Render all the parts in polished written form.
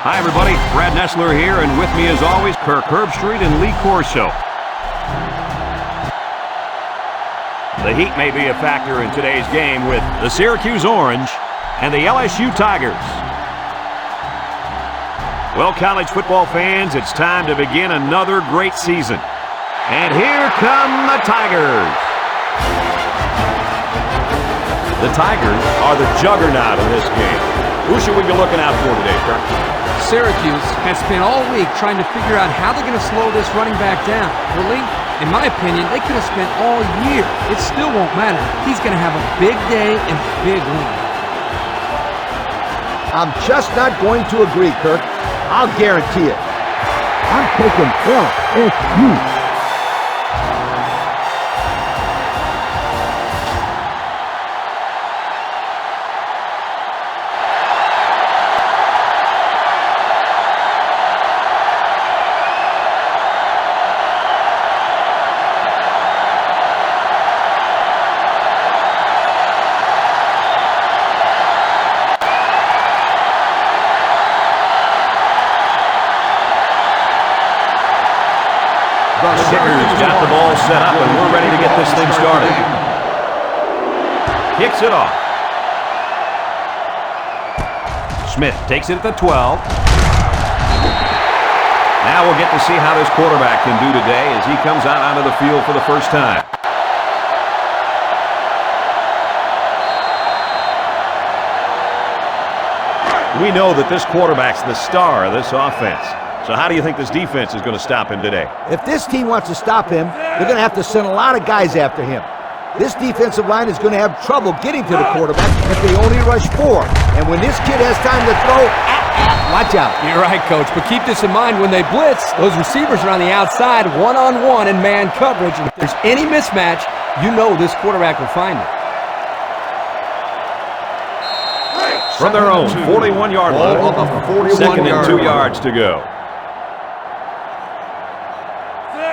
Hi, everybody. Brad Nessler here, and with me, as always, Kirk Herbstreit and Lee Corso. The heat may be a factor in today's game with the Syracuse Orange and the LSU Tigers. Well, college football fans, it's time to begin another great season. And here come the Tigers. The Tigers are the juggernaut in this game. Who should we be looking out for today, Kirk? Syracuse has spent all week trying to figure out how they're going to slow this running back down. Well, Lee, in my opinion, they could have spent all year. It still won't matter. He's going to have a big day and big win. I'm just not going to agree, Kirk. I'll guarantee it. I'm taking LSU. The Kickers got the ball set up, and we're ready to get this thing started. Kicks it off. Smith takes it at the 12. Now we'll get to see how this quarterback can do today as he comes out onto the field for the first time. We know that this quarterback's the star of this offense. So how do you think this defense is going to stop him today? If this team wants to stop him, they're going to have to send a lot of guys after him. This defensive line is going to have trouble getting to the quarterback if they only rush 4. And when this kid has time to throw, watch out. You're right, Coach, but keep this in mind when they blitz, those receivers are on the outside, one-on-one in man coverage. And if there's any mismatch, you know this quarterback will find it. From their own 41-yard line, second and 2 yards to go.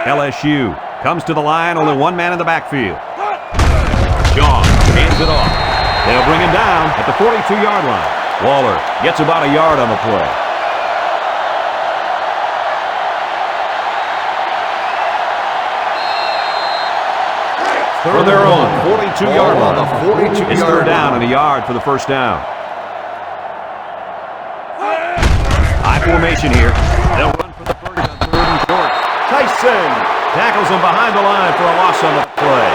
LSU comes to the line, only one man in the backfield. John hands it off. They'll bring him down at the 42-yard line. Waller gets about a yard on the play. For their own 42-yard line. It's third down and a yard for the first down. High formation here. They'll run for the first on third and short. Tyson tackles him behind the line for a loss on the play.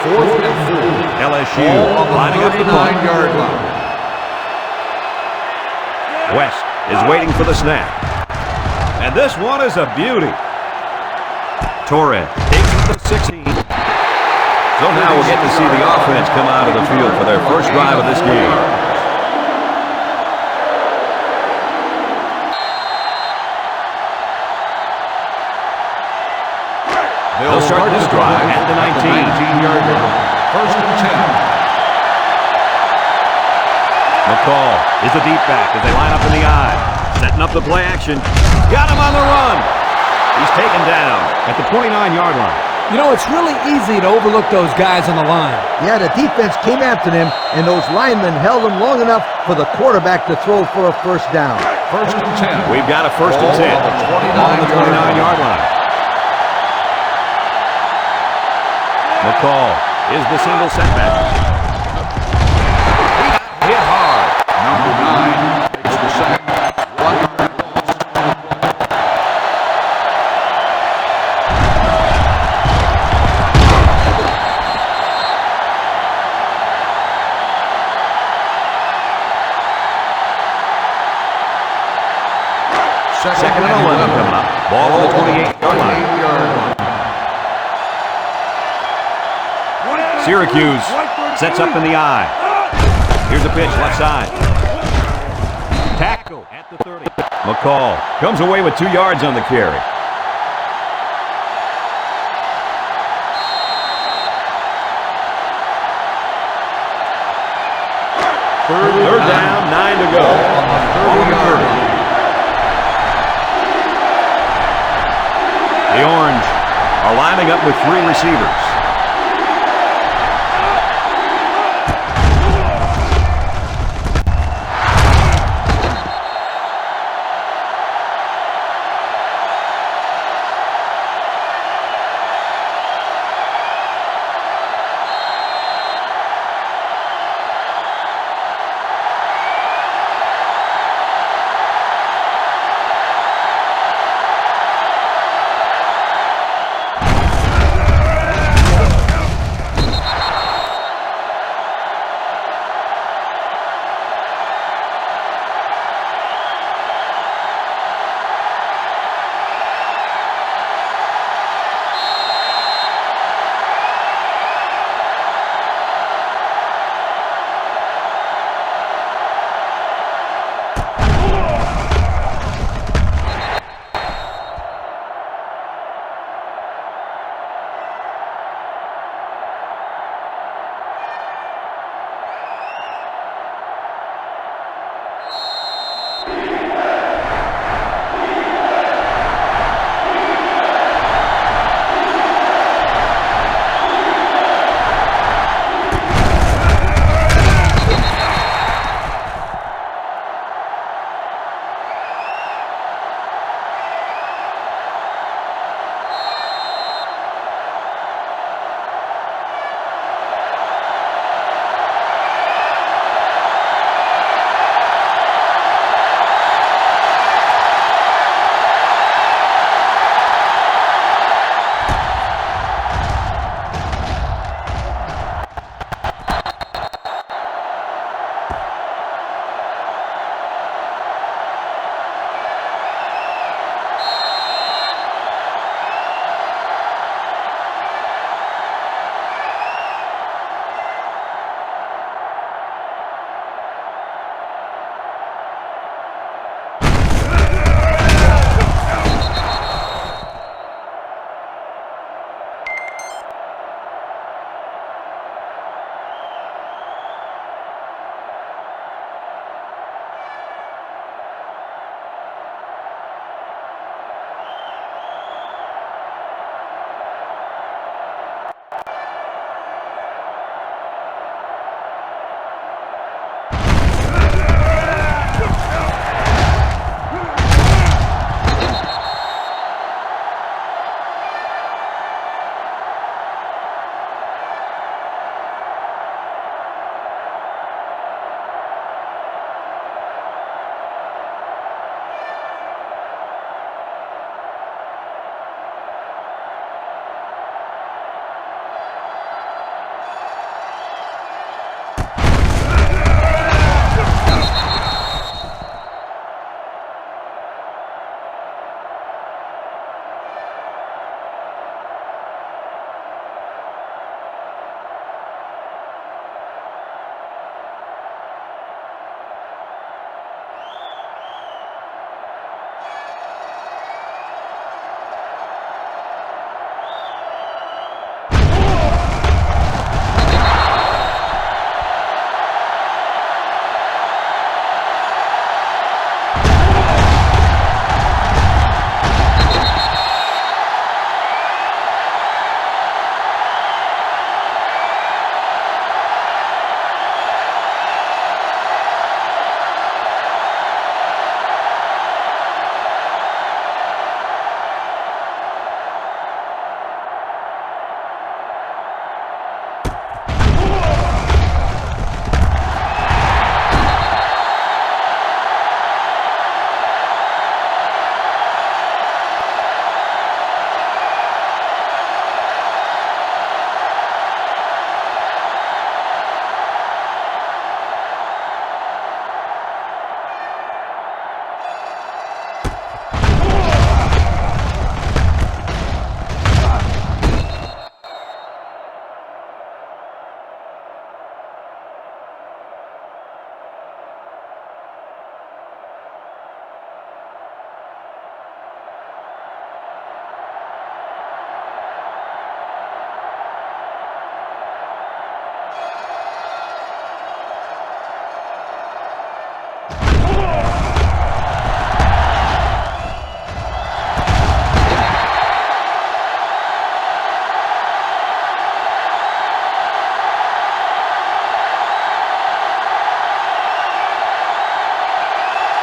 Fourth and 4. LSU lining up the 39-yard line. West is waiting for the snap. And this one is a beauty. Torres takes it to the 16. So now we'll get to see the offense come out of the field for their first drive of this game. They'll start this drive at the 19-yard line. First and 10. McCall is the deep back as they line up in the eye. Setting up the play action. Got him on the run. He's taken down at the 29-yard line. You know, it's really easy to overlook those guys on the line. Yeah, the defense came after them, and those linemen held them long enough for the quarterback to throw for a first down. First and 10. We've got a first and 10 on the 29-yard line. McCall is the single setback. He got hit hard. Number 9 takes the sack. 1 yard loss. Second and 11 coming up. Ball on the 28-yard line. Syracuse sets up in the eye. Here's a pitch left side. Tackle at the 30. McCall comes away with 2 yards on the carry. Third down, 9 to go. On the 30. The Orange are lining up with 3 receivers.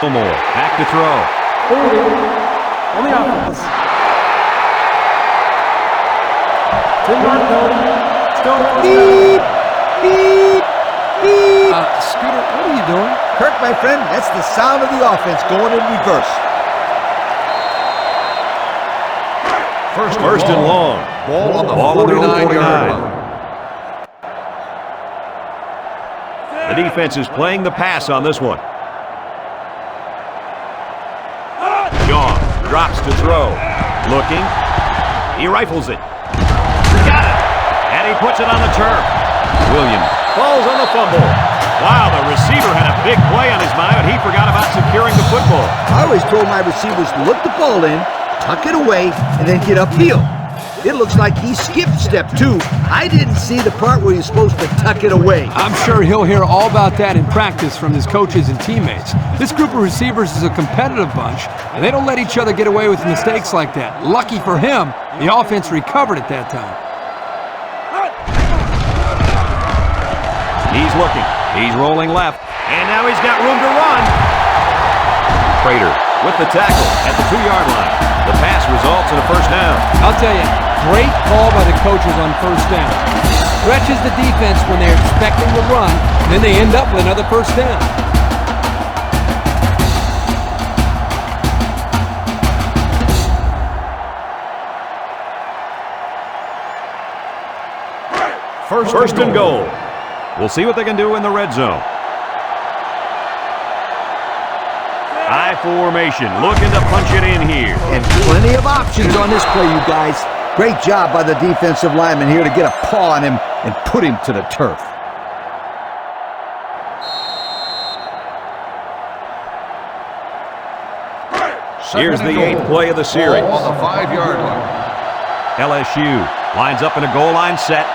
No more. Back to throw. On the offense. 10-yard penalty. Still Beep, beep, beep. Scooter, what are you doing? Kirk, my friend, that's the sound of the offense going in reverse. First and long. Ball on the Ball on their own 49-yard 49. line. The defense is playing the pass on this one. Shaw drops to throw. Looking. He rifles it. Got it. And he puts it on the turf. Williams falls on the fumble. Wow, the receiver had a big play on his mind, but he forgot about securing the football. I always told my receivers to look the ball in, tuck it away, and then get upfield. It looks like he skipped step 2. I didn't see the part where he's supposed to tuck it away. I'm sure he'll hear all about that in practice from his coaches and teammates. This group of receivers is a competitive bunch, and they don't let each other get away with mistakes like that. Lucky for him, the offense recovered at that time. He's looking. He's rolling left. And now he's got room to run. Prater with the tackle at the 2-yard line. The pass results in a first down. I'll tell you, great call by the coaches on first down. Stretches the defense when they're expecting to run, and then they end up with another first down. First and goal. We'll see what they can do in the red zone. I formation, looking to punch it in here. And plenty of options on this play, you guys. Great job by the defensive lineman here to get a paw on him and put him to the turf. Here's the 8th play of the series. Ball on the 5-yard line. LSU lines up in a goal line set.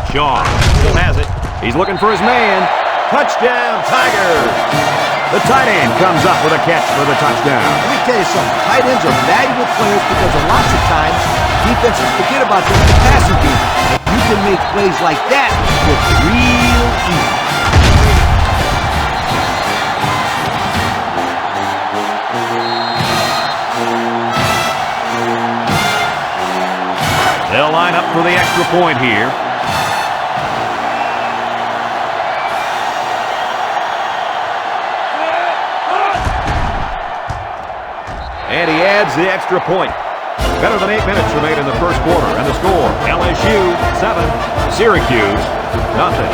Shaw still has it. He's looking for his man. Touchdown, Tigers! The tight end comes up with a catch for the touchdown. Let me tell you something. Tight ends are valuable players because lots of times defenses forget about them in the passing game. And you can make plays like that look real easy. They'll line up for the extra point here. And he adds the extra point. Better than 8 minutes remain in the first quarter. And the score, LSU 7, Syracuse nothing.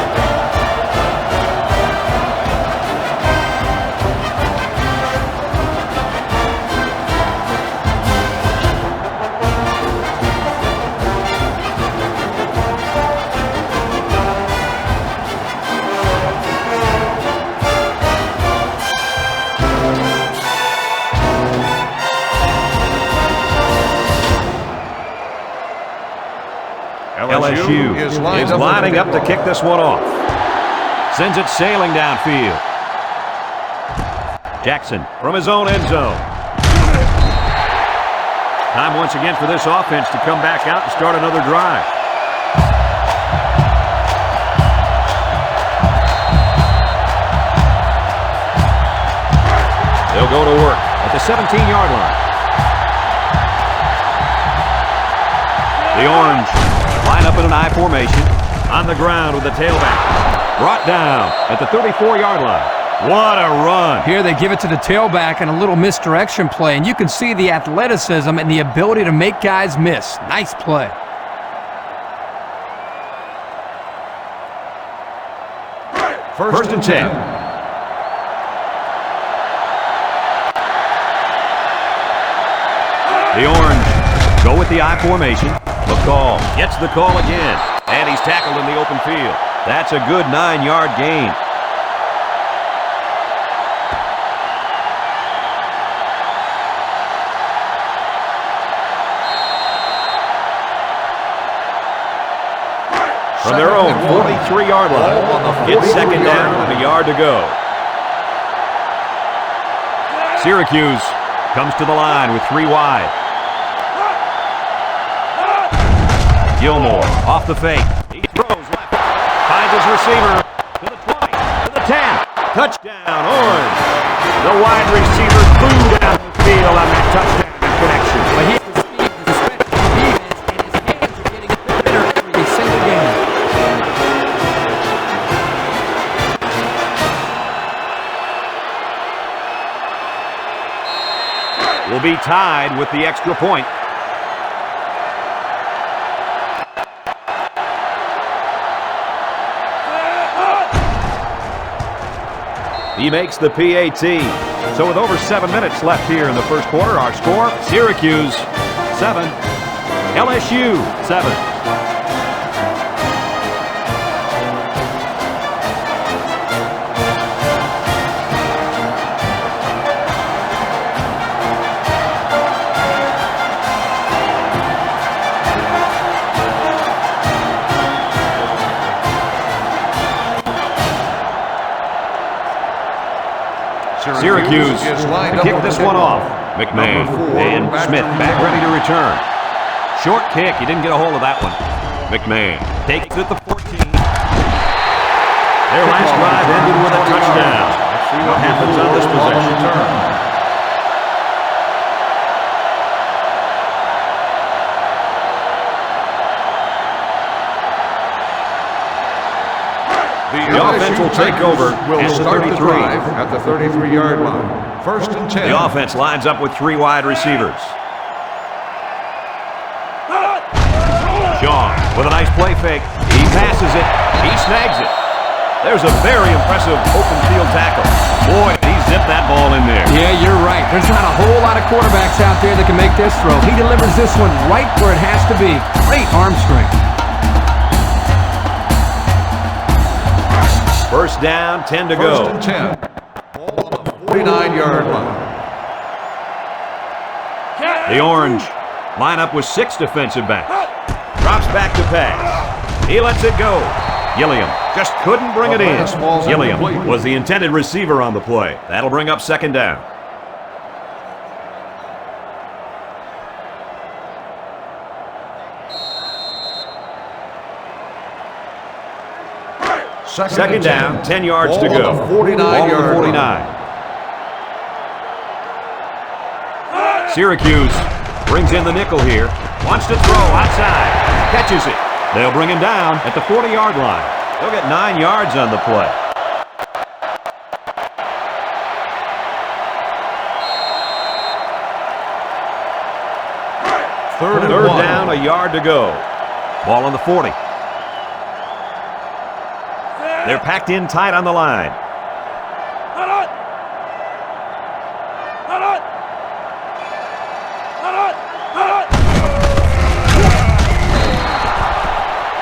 LSU is lining up to kick this one off. Sends it sailing downfield. Jackson from his own end zone. Time once again for this offense to come back out and start another drive. They'll go to work at the 17-yard line. The Orange line up in an I formation. On the ground with the tailback. Brought down at the 34-yard line. What a run. Here they give it to the tailback and a little misdirection play, and you can see the athleticism and the ability to make guys miss. Nice play. First and 10. The Orange go with the I formation. McCall gets the call again, and he's tackled in the open field. That's a good 9-yard gain. From their own 43-yard line, it's second down with a yard to go. Syracuse comes to the line with 3 wide. Gilmore off the fake. He throws left. Finds his receiver to the 20, to the 10. Touchdown, Orange. The wide receiver flew down the field on that touchdown connection. But he has the speed to stretch the defense, and his hands are getting better every single game. Will be tied with the extra point. He makes the PAT. So with over 7 minutes left here in the first quarter, our score, Syracuse 7, LSU 7. Syracuse to kick this one off. McMahon and Smith back ready to return. Short kick. He didn't get a hold of that one. McMahon takes it at the 14. Their last drive ended with a touchdown. What happens on this possession? The offense will take over at the 33. At the 33-yard line. First and 10. The offense lines up with 3 wide receivers. Sean with a nice play fake. He passes it. He snags it. There's a very impressive open field tackle. Boy, he zipped that ball in there. Yeah, you're right. There's not a whole lot of quarterbacks out there that can make this throw. He delivers this one right where it has to be. Great arm strength. First down, 10 to First go. and 10. Ball on the 49-yard line. The Orange line up with 6 defensive backs. Drops back to pass. He lets it go. Gilliam just couldn't bring it in. Gilliam was the intended receiver on the play. That'll bring up second down. Second down, 10 yards to go. 49-yard 49. Syracuse brings in the nickel here. Wants to throw outside. Catches it. They'll bring him down at the 40-yard line. They'll get 9 yards on the play. Third down, a yard to go. Ball on the 40. They're packed in tight on the line.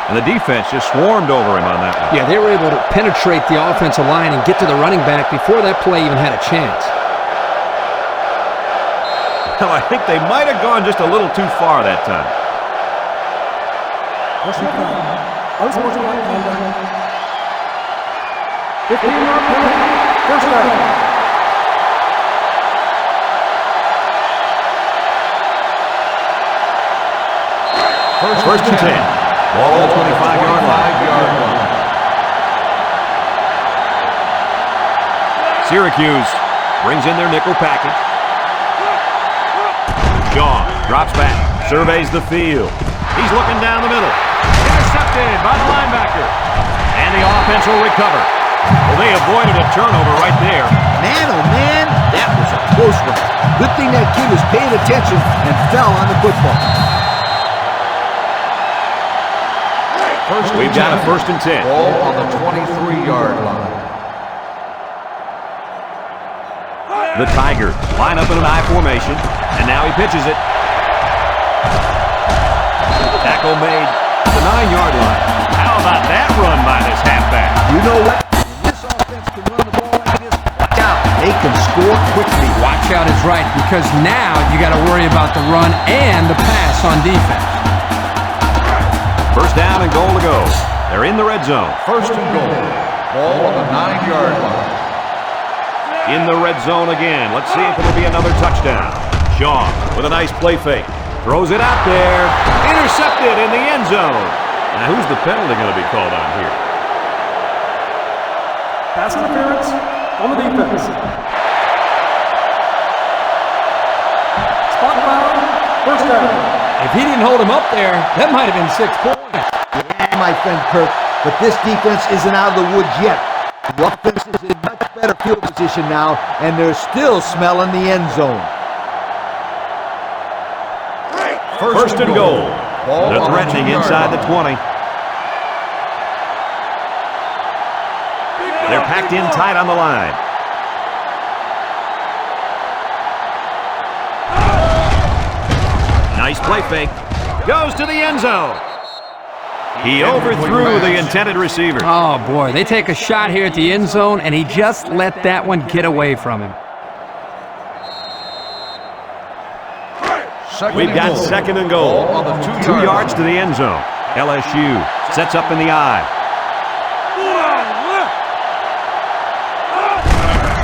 And the defense just swarmed over him on that one. Yeah, they were able to penetrate the offensive line and get to the running back before that play even had a chance. Well, I think they might have gone just a little too far that time. Unsportsmanlike conduct. 15-yard penalty. First down. First and 10. Ball on the 25-yard line. Syracuse brings in their nickel package. Shaw drops back, surveys the field. He's looking down the middle. Intercepted by the linebacker. And the offense will recover. Well, they avoided a turnover right there. Man, oh man, that was a close one. Good thing that kid was paying attention and fell on the football. We've got a first and 10. Ball on the 23-yard line. The Tigers line up in an I formation, and now he pitches it. Tackle made at the 9-yard line. How about that run by this halfback? You know what? When this offense can run the ball like this, watch out. They can score quickly. Watch out is right, because now you got to worry about the run and the pass on defense. First down and goal to go. They're in the red zone. First and goal. Ball on the 9-yard line. In the red zone again. Let's see if it'll be another touchdown. Shaw with a nice play fake. Throws it out there. Intercepted in the end zone. Now, who's the penalty going to be called on here? Pass interference on the defense. Spot foul, first down. If he didn't hold him up there, that might have been 6 points. Yeah, my friend Kirk, but this defense isn't out of the woods yet. The offense is in much better field position now, and they're still smelling the end zone. First and goal. They're threatening inside the 20. They're packed in tight on the line. Nice play fake. Goes to the end zone. He overthrew the intended receiver. Oh, boy. They take a shot here at the end zone, and he just let that one get away from him. We've got second and goal. 2 yards to the end zone. LSU sets up in the I.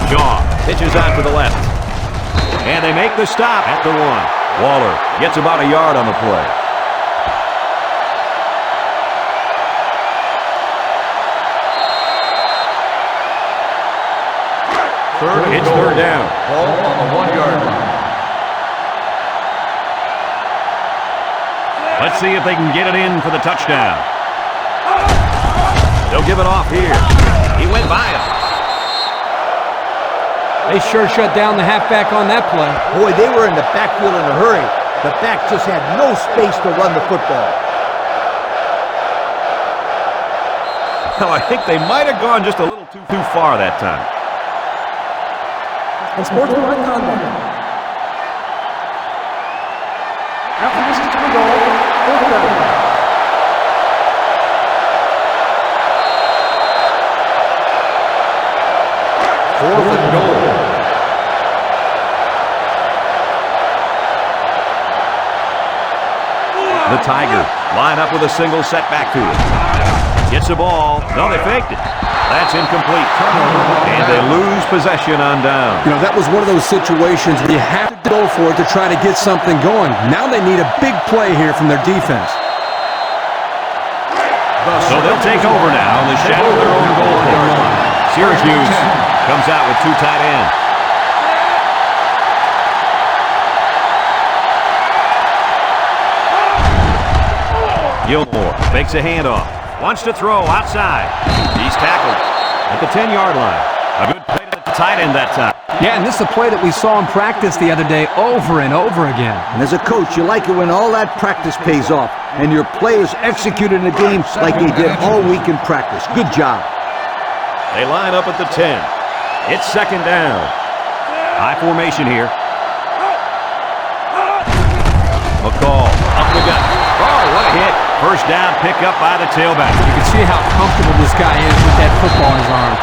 Shaw pitches out to the left. And they make the stop at the 1. Waller gets about a yard on the play. It's third down. Ball on the 1-yard line. Let's see if they can get it in for the touchdown. They'll give it off here. He went by him. They sure shut down the halfback on that play. Boy, they were in the backfield in a hurry. The back just had no space to run the football. Well, I think they might have gone just a little too far that time. Unsportsmanlike conduct. After this is to the goal, fourth down. Fourth and goal. The Tigers line up with a single set backfield. Gets the ball. No, they faked it. That's incomplete. And they lose possession on down. You know, that was one of those situations where you have to go for it to try to get something going. Now they need a big play here from their defense. So they'll take over now in the shadow of their own goal line. Syracuse comes out with 2 tight ends. Gilmore fakes a handoff. Wants to throw outside. He's tackled at the 10-yard line. A good play to the tight end that time. Yeah, and this is a play that we saw in practice the other day over and over again. And as a coach, you like it when all that practice pays off and your players execute in the game like they did all week in practice. Good job. They line up at the 10. It's second down. High formation here. McCall up the gut. Oh, what a hit. First down, pick up by the tailback. You can see how comfortable this guy is with that football in his arm.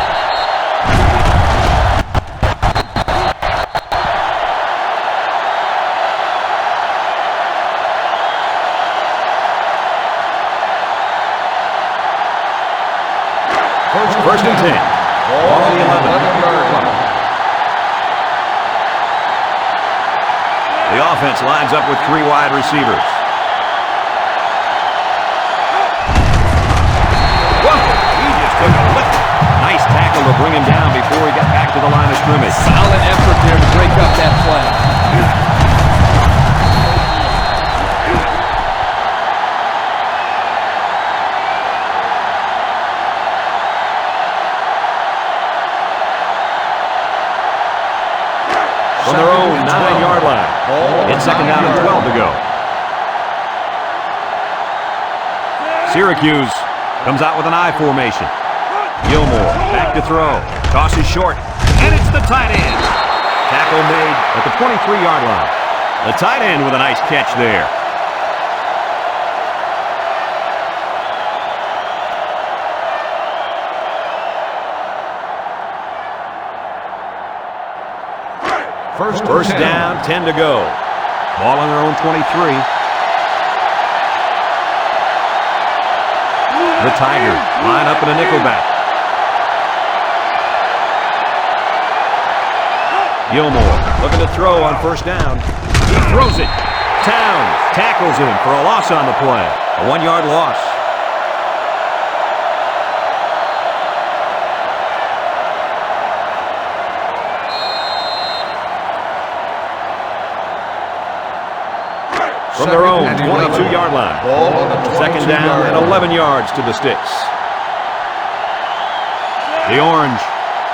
First and 10. Ball on the 11-yard line. The offense lines up with 3 wide receivers. Took a lift. Nice tackle to bring him down before he got back to the line of scrimmage. Solid effort there to break up that play. From their own 9-yard line. It's second down and 12 to go. Syracuse comes out with an I formation. Gilmore back to throw. Tosses short. And it's the tight end. Tackle made at the 23-yard line. The tight end with a nice catch there. First down, 10 to go. Ball on their own 23. The Tigers line up in a nickelback. Gilmore looking to throw on first down. He throws it. Towns tackles him for a loss on the play. A 1-yard loss. From their own 22-yard line. Ball on the 22-yard Second down and 11 yards to the sticks. The Orange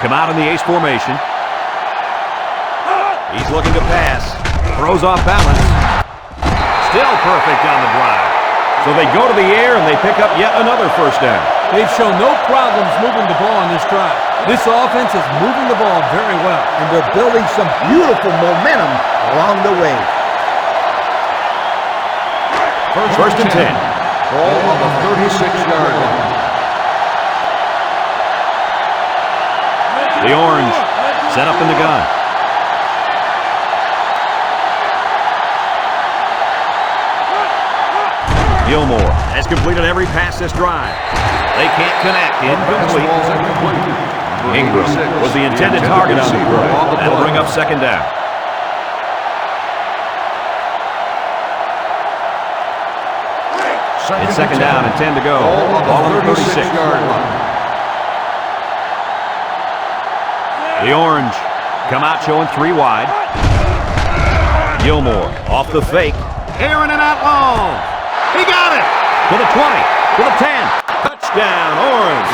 come out in the ace formation. He's looking to pass. Throws off balance. Still perfect on the drive. So they go to the air and they pick up yet another first down. They've shown no problems moving the ball on this drive. This offense is moving the ball very well. And they're building some beautiful momentum along the way. First and 10. Ball on the 36-yard line. The Orange set up in the gun. Gilmore has completed every pass this drive. They can't connect. Incomplete. Ingram was the intended target on the play. That'll bring up second down. It's second down and 10 to go. Ball on the 36-yard line. The Orange come out showing 3 wide. Gilmore off the fake. Airing it out long. He got it! To the 20, to the 10. Touchdown, Orange.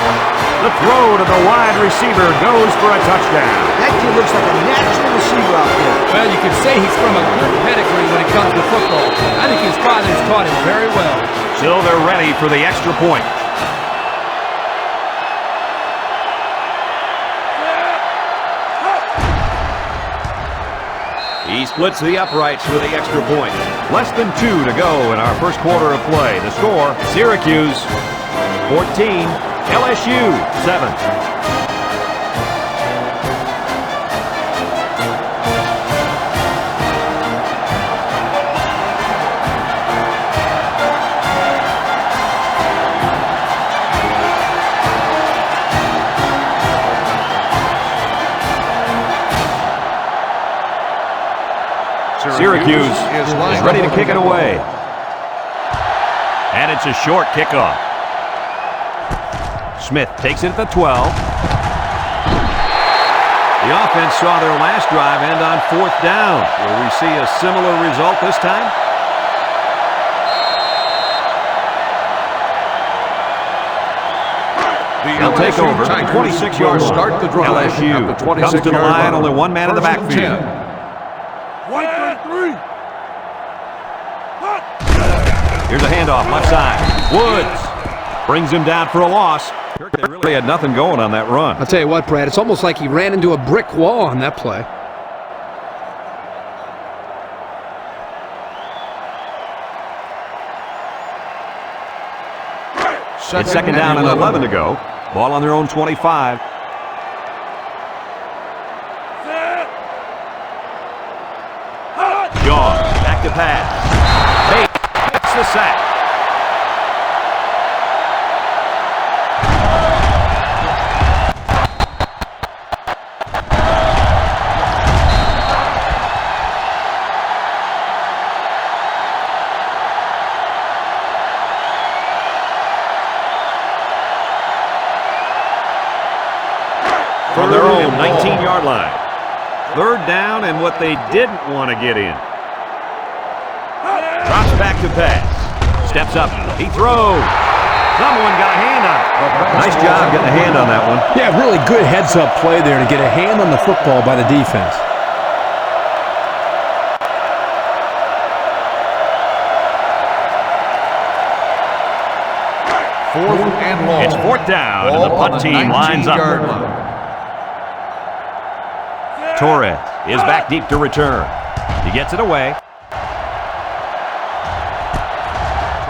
The throw to the wide receiver goes for a touchdown. That kid looks like a natural receiver out there. Well, you can say he's from a good pedigree when it comes to football. I think his father's taught him very well. So they're ready for the extra point. He splits the uprights for the extra point. Less than 2 to go in our first quarter of play. The score, Syracuse 14, LSU 7. Syracuse is ready to kick it away. And it's a short kickoff. Smith takes it at the 12. The offense saw their last drive end on 4th down. Will we see a similar result this time? They'll take over. 26-yard start the drive. LSU comes to the line, only one man in the backfield. Here's a handoff, left side. Woods brings him down for a loss. They really had nothing going on that run. I'll tell you what, Brad, it's almost like he ran into a brick wall on that play. It's second down and 11 to go. Ball on their own 25. Shaw, back to pass. Bates gets the sack. From their own 19-yard line. Third down and what they didn't want to get in. Drops back to pass. Steps up. He throws. Someone got a hand on it. Nice job getting a hand on that one. Yeah, really good heads-up play there to get a hand on the football by the defense. Fourth and long. It's fourth down, and the punt team lines up. Torres is back deep to return. He gets it away.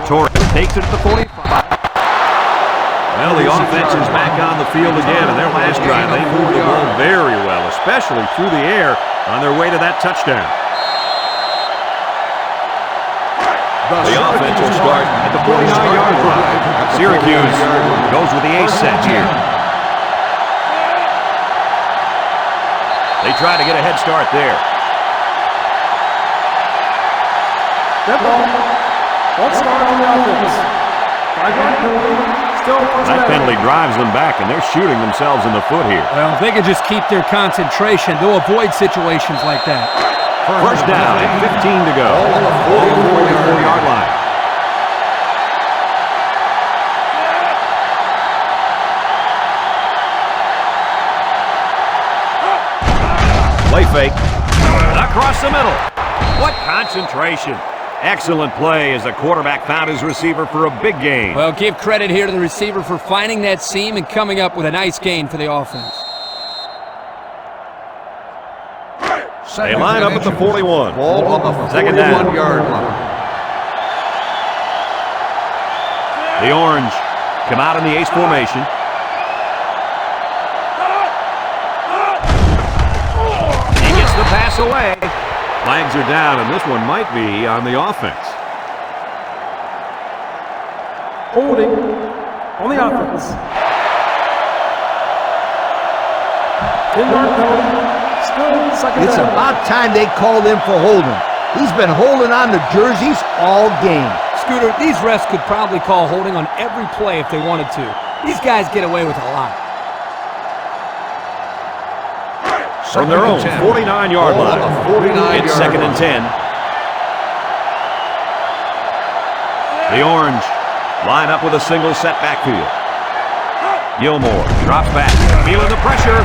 Torres takes it at the 45. Well, the offense is back on the field again, and their last drive, they moved the ball very well, especially through the air on their way to that touchdown. The offense will start at the 49-yard line. Syracuse goes with the ace set here. They try to get a head start there. Dead ball. False start on the offense. 5-yard penalty. Still first That down. penalty drives them back, and they're shooting themselves in the foot here. Well, if they can just keep their concentration, they'll avoid situations like that. First down and 15 to go. Ball on the 44-yard line. Play fake. Across the middle. What concentration. Excellent play as the quarterback found his receiver for a big gain. Well, give credit here to the receiver for finding that seam and coming up with a nice gain for the offense. They line up at the 41. Ball on the Second down. 41-yard line. The Orange come out in the ace formation. He gets the pass away. Flags are down, and this one might be on the offense. Holding on the offense. 10-yard penalty. Still second It's down. about time they called him for holding. He's been holding on to jerseys all game. Scooter, these refs could probably call holding on every play if they wanted to. These guys get away with a lot. From their own 49-yard Ball line. on the 49-yard It's second and 10. The Orange line up with a single set backfield. Gilmore drops back, feeling the pressure.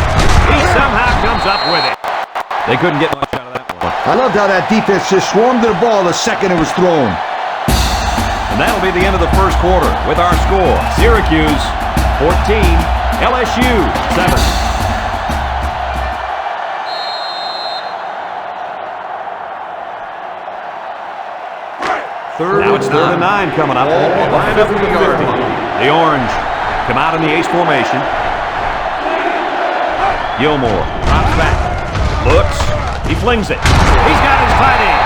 He somehow comes up with it. They couldn't get much out of that one. I loved how that defense just swarmed to the ball the second it was thrown. And that'll be the end of the first quarter with our score. Syracuse 14, LSU 7. Now it's third and 9 coming up. Lined up at the 50. The Orange come out in the ace formation. Gilmore drops back. Looks. He flings it. He's got his tight end.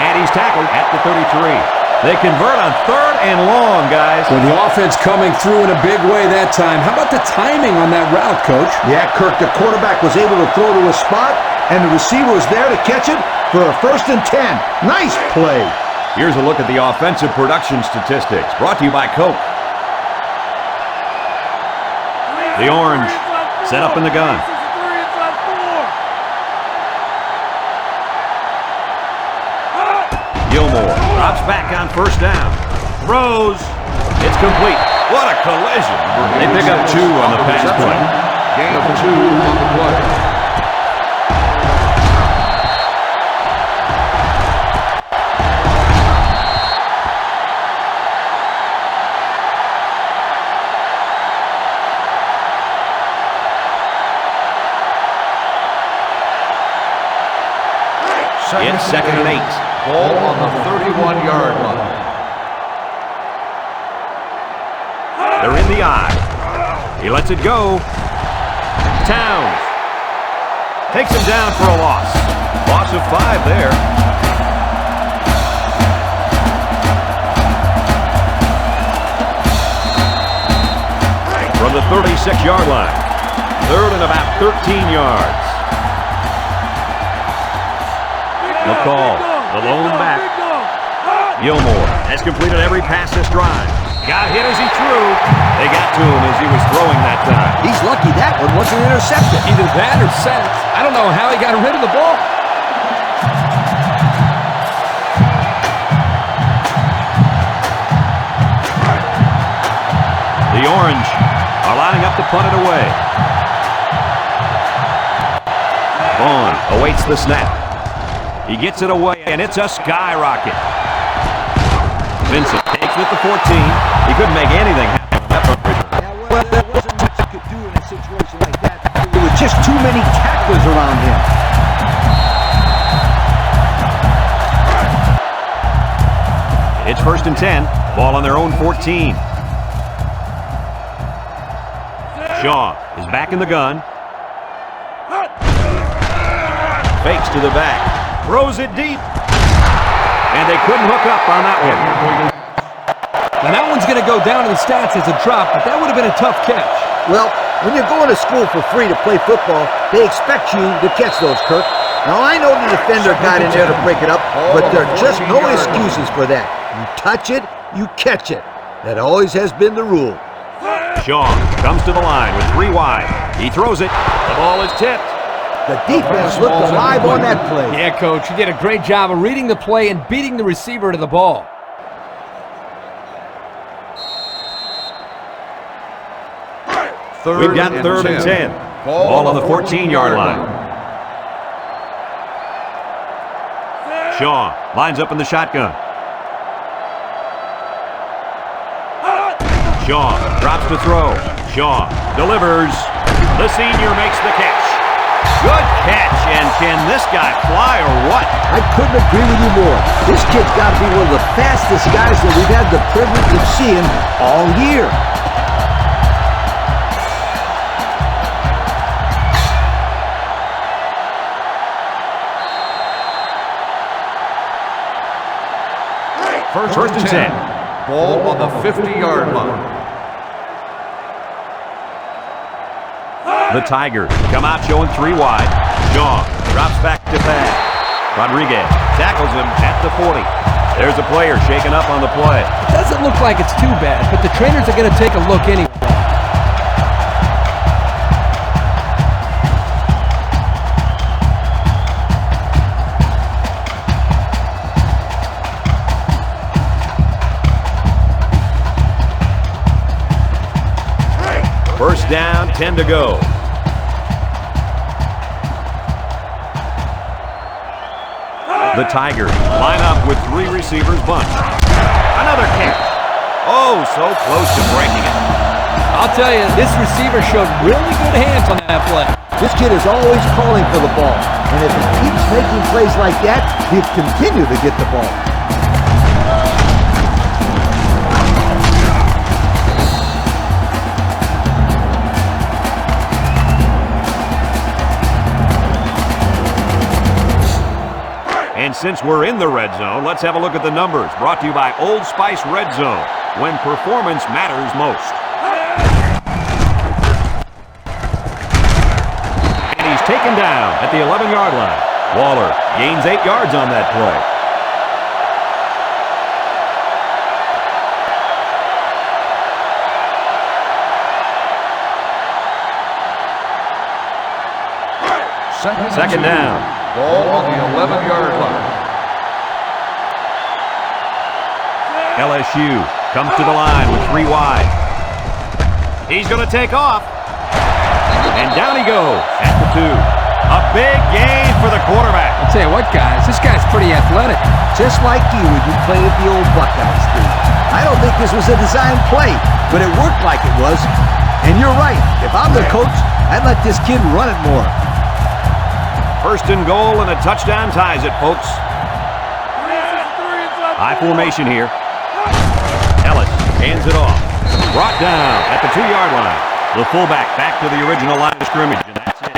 And he's tackled at the 33. They convert on third and long, guys. Well, the offense coming through in a big way that time. How about the timing on that route, Coach? Yeah, Kirk, the quarterback was able to throw to a spot, and the receiver was there to catch it for a 1st and 10. Nice play. Here's a look at the offensive production statistics, brought to you by Coke. The Orange set up in the gun. Gilmore drops back on first down. Throws. It's complete. What a collision. They pick up 2 on the pass play. Gain of 2 on the play. It's second and 8. Ball on the 31-yard line. They're in the eye. He lets it go. Towns takes him down for a loss. Loss of 5 there. From the 36-yard line. Third and about 13 yards. The call, the lone back. Gilmore has completed every pass this drive. Got hit as he threw. They got to him as he was throwing that time. He's lucky that one wasn't intercepted. Either that or sacks. I don't know how he got rid of the ball. The Orange are lining up to punt it away. Vaughn awaits the snap. He gets it away, and it's a skyrocket. Vincent takes with the 14. He couldn't make anything happen. Well, there wasn't much you could do in a situation like that. There were just too many tacklers around him. It's 1st and 10. Ball on their own 14. Shaw is back in the gun. Fakes to the back. Throws it deep. And they couldn't hook up on that one. Now that one's going to go down to the stats as a drop, but that would have been a tough catch. Well, when you're going to school for free to play football, they expect you to catch those, Kirk. Now, I know the defender got in there to break it up, but there are just no excuses for that. You touch it, you catch it. That always has been the rule. Shaw comes to the line with 3 wide. He throws it. The ball is tipped. The defense looked alive on that play. Yeah, Coach, you did a great job of reading the play and beating the receiver to the ball. We've got 3rd and 10. Ball on the 14-yard line. Shaw lines up in the shotgun. Shaw drops to throw. Shaw delivers. The senior makes the catch. Good catch, and can this guy fly or what? I couldn't agree with you more. This kid's got to be one of the fastest guys that we've had the privilege of seeing all year. First and 10. Ball on the 50-yard line. The Tigers come out showing 3 wide. Shaw drops back to pass. Rodriguez tackles him at the 40. There's a player shaken up on the play. It doesn't look like it's too bad, but the trainers are going to take a look anyway. First down, 10 to go. The Tigers line up with 3 receivers bunch. Another catch. Oh, so close to breaking it. I'll tell you, this receiver showed really good hands on that play. This kid is always calling for the ball. And if he keeps making plays like that, he'll continue to get the ball. And since we're in the red zone, let's have a look at the numbers. Brought to you by Old Spice Red Zone, when performance matters most. And he's taken down at the 11-yard line. Waller gains 8 yards on that play. Second down. Ball on the 11-yard line. LSU comes to the line with 3 wide. He's going to take off. And down he goes at the 2. A big gain for the quarterback. I'll tell you what, guys, this guy's pretty athletic. Just like you when you played at the old Buckeyes, Steve. I don't think this was a design play, but it worked like it was. And you're right. If I'm the coach, I'd let this kid run it more. First and goal, and a touchdown ties it, folks. High formation here. Ellis hands it off. Brought down at the 2-yard line. The fullback back to the original line of scrimmage, and that's it.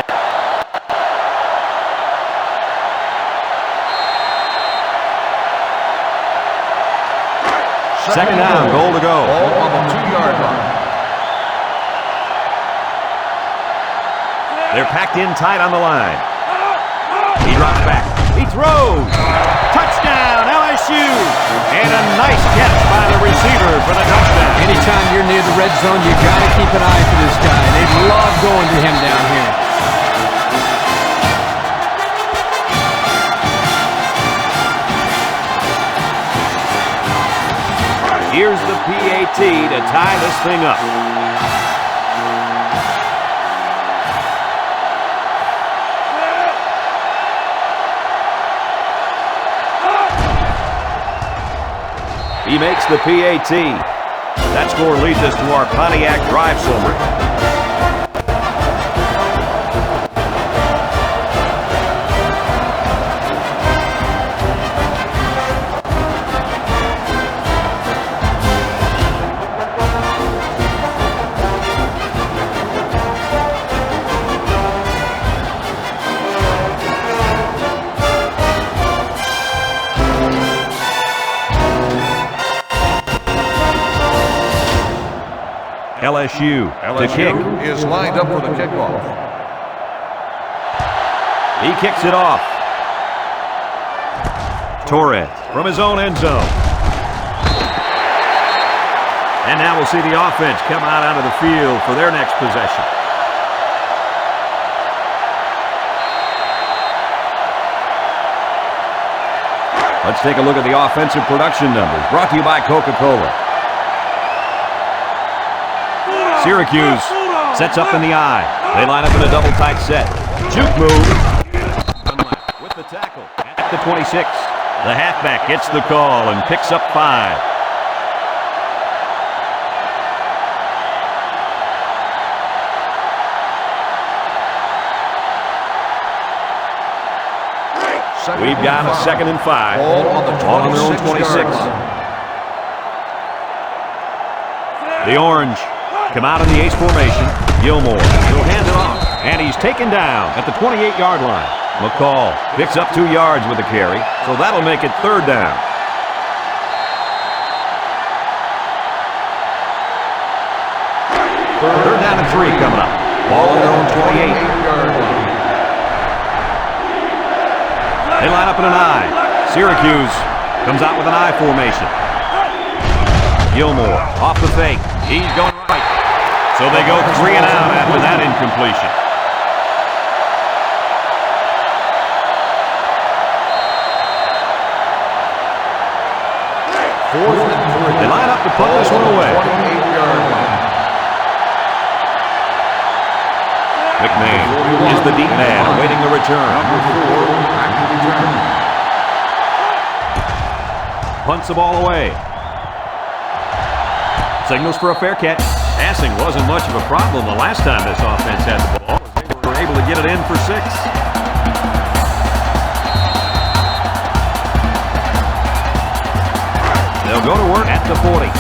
Second down, goal to go. Ball on the 2-yard line. They're packed in tight on the line. He drops back. He throws. Touchdown, LSU. And a nice catch by the receiver for the touchdown. Anytime you're near the red zone, you got to keep an eye for this guy. They love going to him down here. Here's the PAT to tie this thing up. He makes the PAT. That score leads us to our Pontiac drive summary. LSU to kick. Is lined up for the kickoff. He kicks it off. Torres from his own end zone. And now we'll see the offense come out onto the field for their next possession. Let's take a look at the offensive production numbers, brought to you by Coca-Cola. Syracuse sets up in the I. They line up in a double tight set. Juke move. With the tackle at the 26. The halfback gets the call and picks up 5. We've got a 2nd and 5. Ball on the Ball on their own 26. The Orange come out in the ace formation. Gilmore will hand it off, and he's taken down at the 28-yard line. McCall picks up 2 yards with the carry, so that'll make it 3rd down. Third down and 3 coming up. Ball on their own 28-yard line. They line up in an I. Syracuse comes out with an I formation. Gilmore off the fake. He's going right. So they go 3 and out after that incompletion. Fourth and 3. They line up to punt this one away. 28-yard line. McMahon is the deep man awaiting the return. Number 4, back to return. Punts the ball away. Signals for a fair catch. Passing wasn't much of a problem the last time this offense had the ball, as they were able to get it in for 6. They'll go to work at the 40.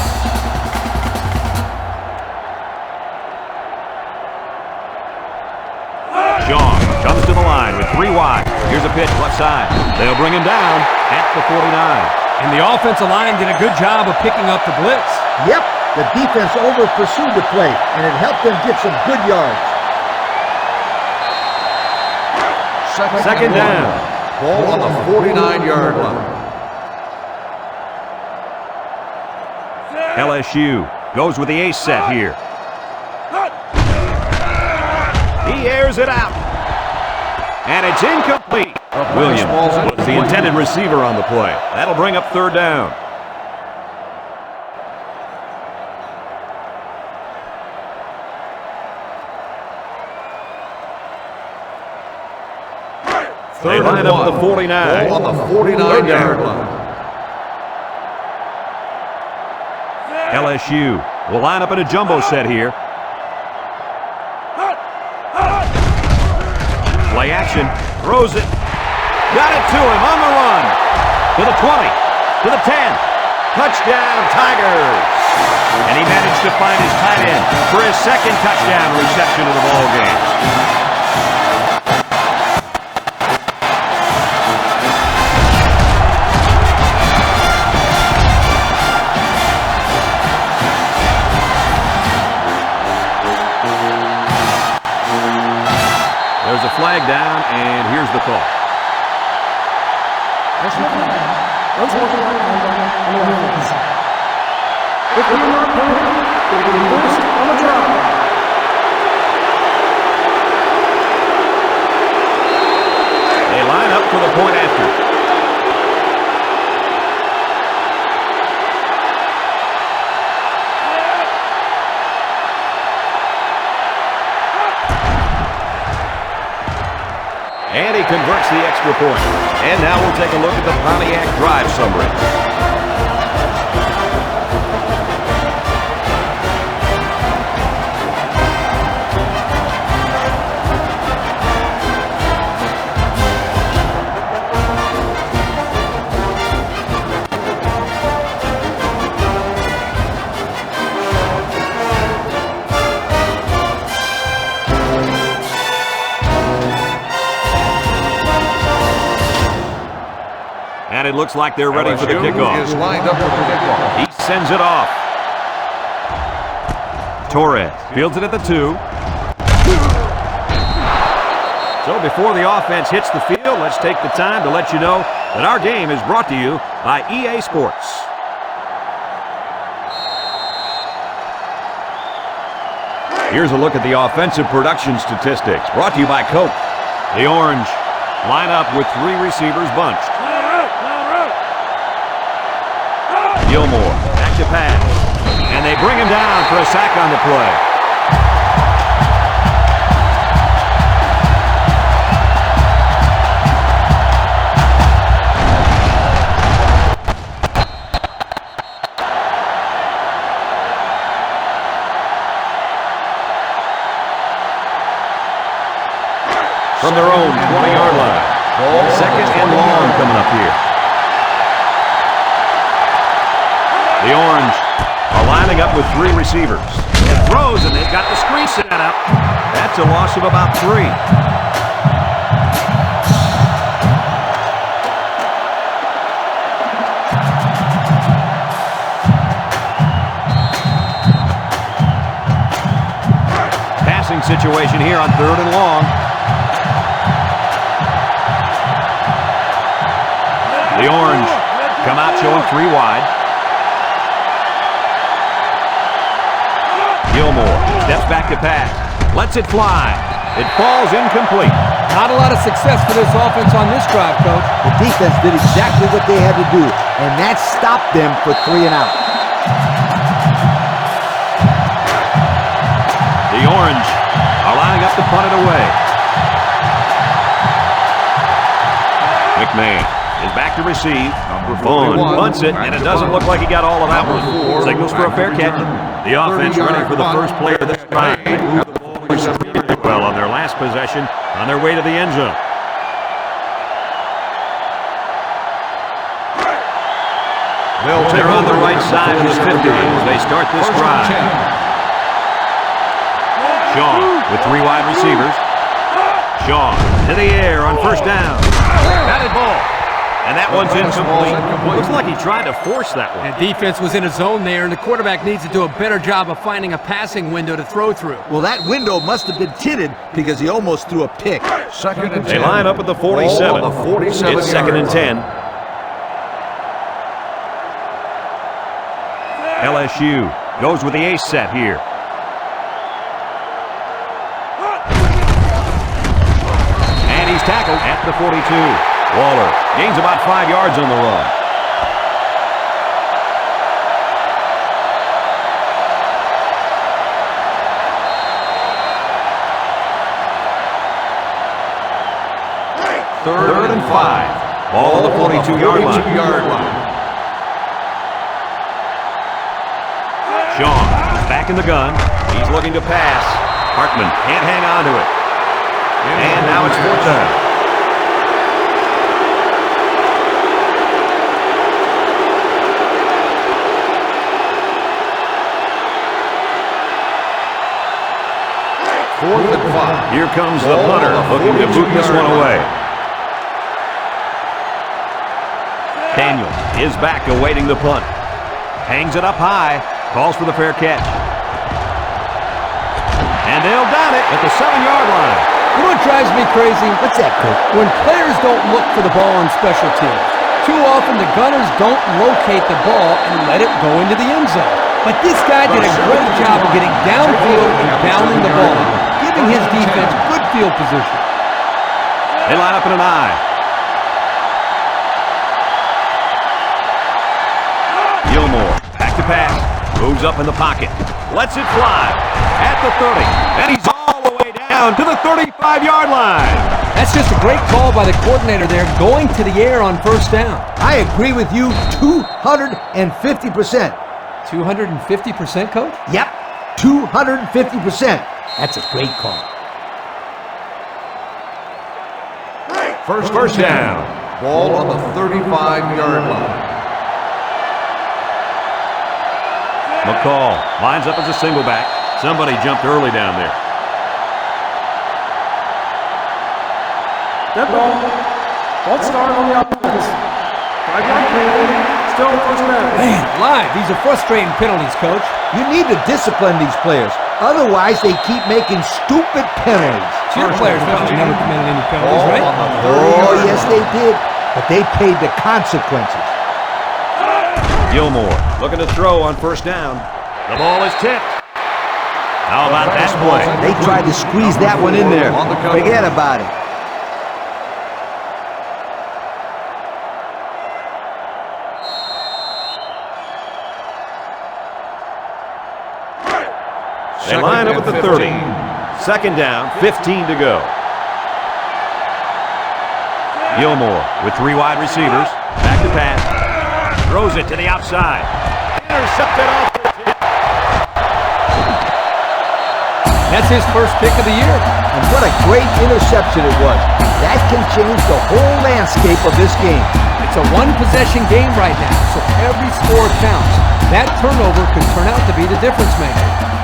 Sean comes to the line with 3 wide. Here's a pitch left side. They'll bring him down at the 49. And the offensive line did a good job of picking up the blitz. Yep, the defense over-pursued the play, and it helped them get some good yards. Second down. Ball on the 49-yard line. LSU goes with the ace set here. He airs it out. And it's incomplete. Williams was the intended receiver on the play. That'll bring up 3rd down. They line up at the 49. Ball on the 49-yard line. LSU will line up in a jumbo set here. Play action. Throws it. Got it to him on the run. To the 20. To the 10. Touchdown, Tigers. And he managed to find his tight end for his 2nd touchdown reception of the ball game. There's a flag down, and here's the call. Let's walk around on the offense. If you're not playing, it will be first on the drive. They line up for the point after. And he converts the extra point. And now we'll take a look at the Pontiac drive summary. And it looks like they're ready for the kickoff. Is lined up for the kickoff. He sends it off. Torres fields it at the 2. So before the offense hits the field, let's take the time to let you know that our game is brought to you by EA Sports. Here's a look at the offensive production statistics brought to you by Coke. The Orange line up with 3 receivers bunched. Gilmore back to pass, and they bring him down for a sack on the play. From their own 20-yard line. Second and long coming up here. The Orange are lining up with 3 receivers. It throws, and they've got the screen set up. That's a loss of about 3. Passing situation here on 3rd and long. The Orange come out showing 3 wide. Gilmore steps back to pass. Lets it fly. It falls incomplete. Not a lot of success for this offense on this drive, Coach. The defense did exactly what they had to do, and that stopped them for 3 and out. The Orange are lining up to punt it away. McMahon is back to receive. Vaughn punts it, and it doesn't look like he got all of that one. Signals for a fair catch. The offense ready for the first play of this drive. They moved the ball extremely well on their last possession on their way to the end zone. They're on the right side of the 50 as they start this drive. Shaw with 3 wide receivers. Shaw to the air on first down. Batted ball. And that one's incomplete. Looks like he tried to force that one. And defense was in a zone there, and the quarterback needs to do a better job of finding a passing window to throw through. Well, that window must have been tinted because he almost threw a pick. Second and 10. They line up at the 47. Ball on the 47 It's 2nd and 10. LSU goes with the ace set here. And he's tackled at the 42. Waller gains about 5 yards on the run. Third and 5. Ball on the 42-yard line. Sean is back in the gun. He's looking to pass. Hartman can't hang on to it. And now it's 4th down. Fourth and 5. Here comes the punter, looking to boot this one away. Daniels is back awaiting the punt. Hangs it up high, calls for the fair catch. And they'll down it at the 7-yard line. You know what drives me crazy? What's that, Coach? When players don't look for the ball on special teams. Too often the gunners don't locate the ball and let it go into the end zone. But this guy did a great job of getting downfield and downing the ball, giving his defense good field position. They line up in an I. Gilmore, back to pass, moves up in the pocket, lets it fly at the 30, and he's all the way down to the 35-yard line. That's just a great call by the coordinator there, going to the air on first down. I agree with you 250%. 250%, Coach? Yep, 250%. That's a great call. First down. Ball on the 35-yard line. McCall lines up as a single back. Somebody jumped early down there. That ball. Ball start on the offense. 5-yard penalty. Still first down. Man, live. These are frustrating penalties, Coach. You need to discipline these players. Otherwise, they keep making stupid penalties. Your players probably never committed any penalties, right? Oh, yes, they did. but they paid the consequences. Gilmore looking to throw on first down. The ball is tipped. How about that play? They tried to squeeze that one in there. Forget about it. They line up at the 30. Second down, 15 to go. Gilmore with 3 wide receivers. Back to pass. Throws it to the outside. Intercepted off the tip. That's his first pick of the year. And what a great interception it was. That can change the whole landscape of this game. It's a one-possession game right now, so every score counts. That turnover could turn out to be the difference maker.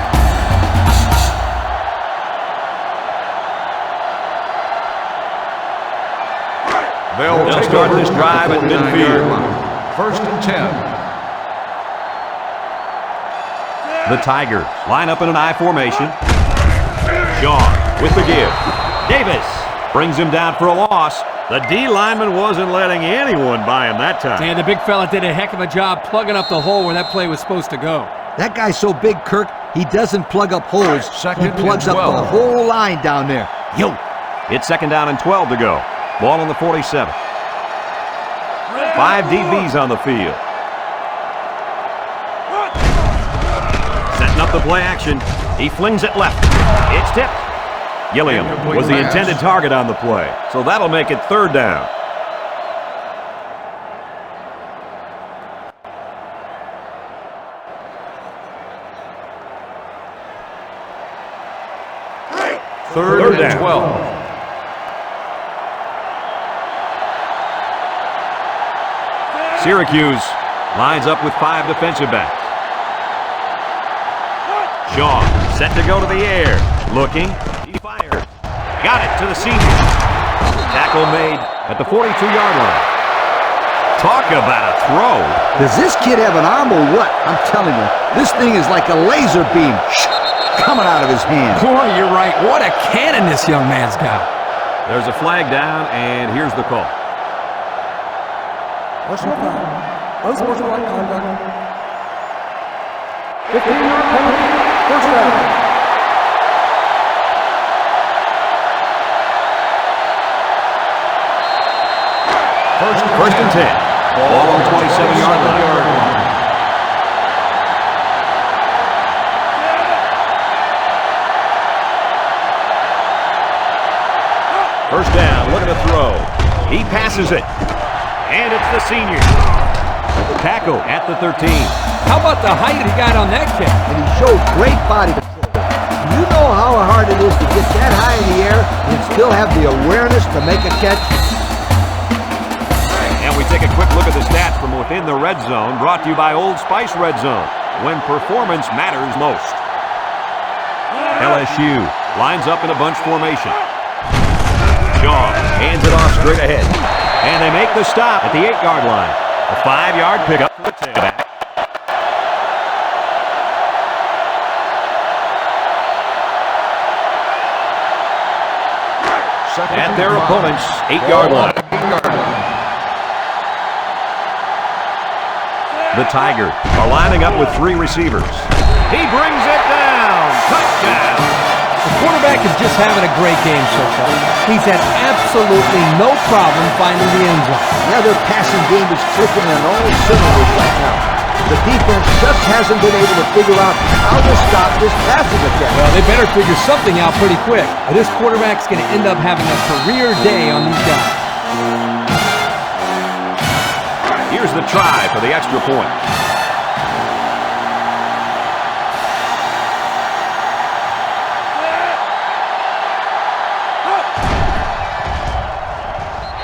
They'll start this drive at midfield. First and 10. The Tigers line up in an I formation. Shaw with the give. Davis brings him down for a loss. The D lineman wasn't letting anyone by him that time. Yeah, the big fella did a heck of a job plugging up the hole where that play was supposed to go. That guy's so big, Kirk, he doesn't plug up holes. He plugs up the whole line down there. Yo! It's second down and 12 to go. Ball on the 47. 5 DBs on the field. Setting up the play action. He flings it left. It's tipped. Gilliam was the intended target on the play, so that'll make it third down. Third down. 12. Syracuse lines up with 5 defensive backs. Shaw set to go to the air. Looking. He fires. Got it to the senior. Tackle made at the 42-yard line. Talk about a throw. Does this kid have an arm or what? I'm telling you, this thing is like a laser beam coming out of his hand. Boy, you're right. What a cannon this young man's got. There's a flag down, and here's the call. Personal foul. Unsportsmanlike conduct. 15-yard penalty. First down. First and 10. Ball on the 27-yard line. First down, looking to throw. He passes it. And it's the senior. Tackle at the 13. How about the height he got on that kick? And he showed great body control. You know how hard it is to get that high in the air and still have the awareness to make a catch? And we take a quick look at the stats from within the red zone, brought to you by Old Spice Red Zone, when performance matters most. LSU lines up in a bunch formation. Shaw hands it off straight ahead. And they make the stop at the 8-yard line. A 5-yard pickup for the tailback. At their opponent's 8-yard line. The Tigers are lining up with 3 receivers. He brings it down. Touchdown. The quarterback is just having a great game so far. He's had absolutely no problem finding the end zone. Yeah, their passing game is clicking on all cylinders right now. The defense just hasn't been able to figure out how to stop this passing attack. Well, they better figure something out pretty quick. This quarterback's going to end up having a career day on these guys. Here's the try for the extra point.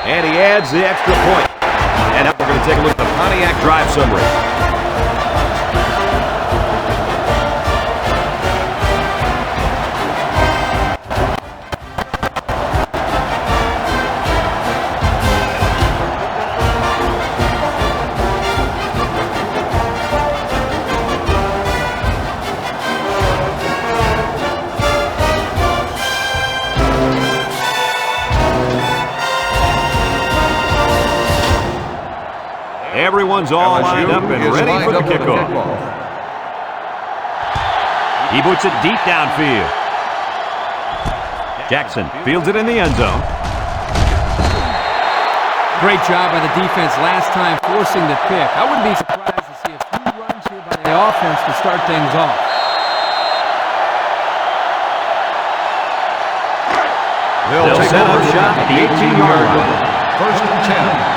And he adds the extra point. And now we're going to take a look at the Pontiac drive summary. Everyone's all lined up and ready for the kickoff. He boots it deep downfield. Jackson fields it in the end zone. Great job by the defense last time forcing the pick. I wouldn't be surprised to see a few runs here by the offense to start things off. They'll set up shop at the 18-yard line. First and 10.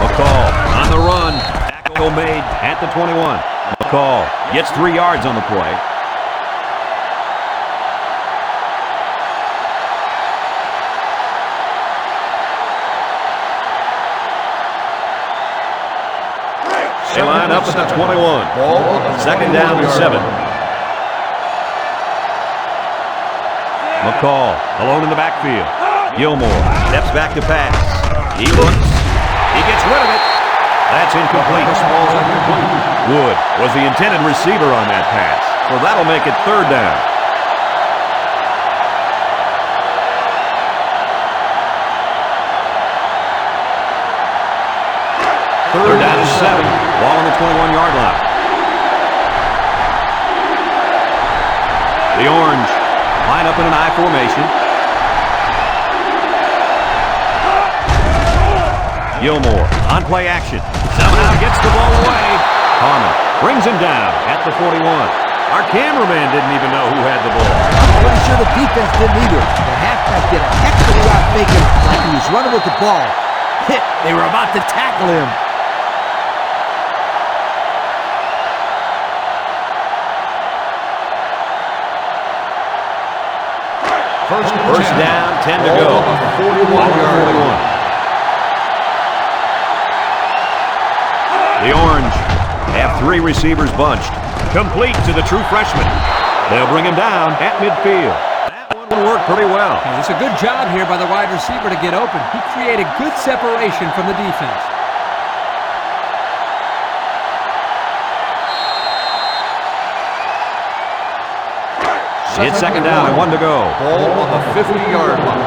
McCall on the run. Tackle made at the 21. McCall gets 3 yards on the play. They line up at the 21. Second down and 7. McCall alone in the backfield. Gilmore steps back to pass. He looks. He gets rid of it. That's incomplete. Wood was the intended receiver on that pass. So that'll make it 3rd down. Third down and 7. Ball on the 21-yard line. The Orange line up in an I formation. Gilmore on play action. Somehow gets the ball away. Harmon brings him down at the 41. Our cameraman didn't even know who had the ball. I'm pretty sure the defense didn't either. The halfback did a heck of a job faking like he was running with the ball. Hit. They were about to tackle him. First down, 10 to go. 41-yard line. The Orange have 3 receivers bunched. Complete to the true freshman. They'll bring him down at midfield. That one will work pretty well. And it's a good job here by the wide receiver to get open. He created good separation from the defense. It's second down and 1 to go. Ball on the 50-yard line.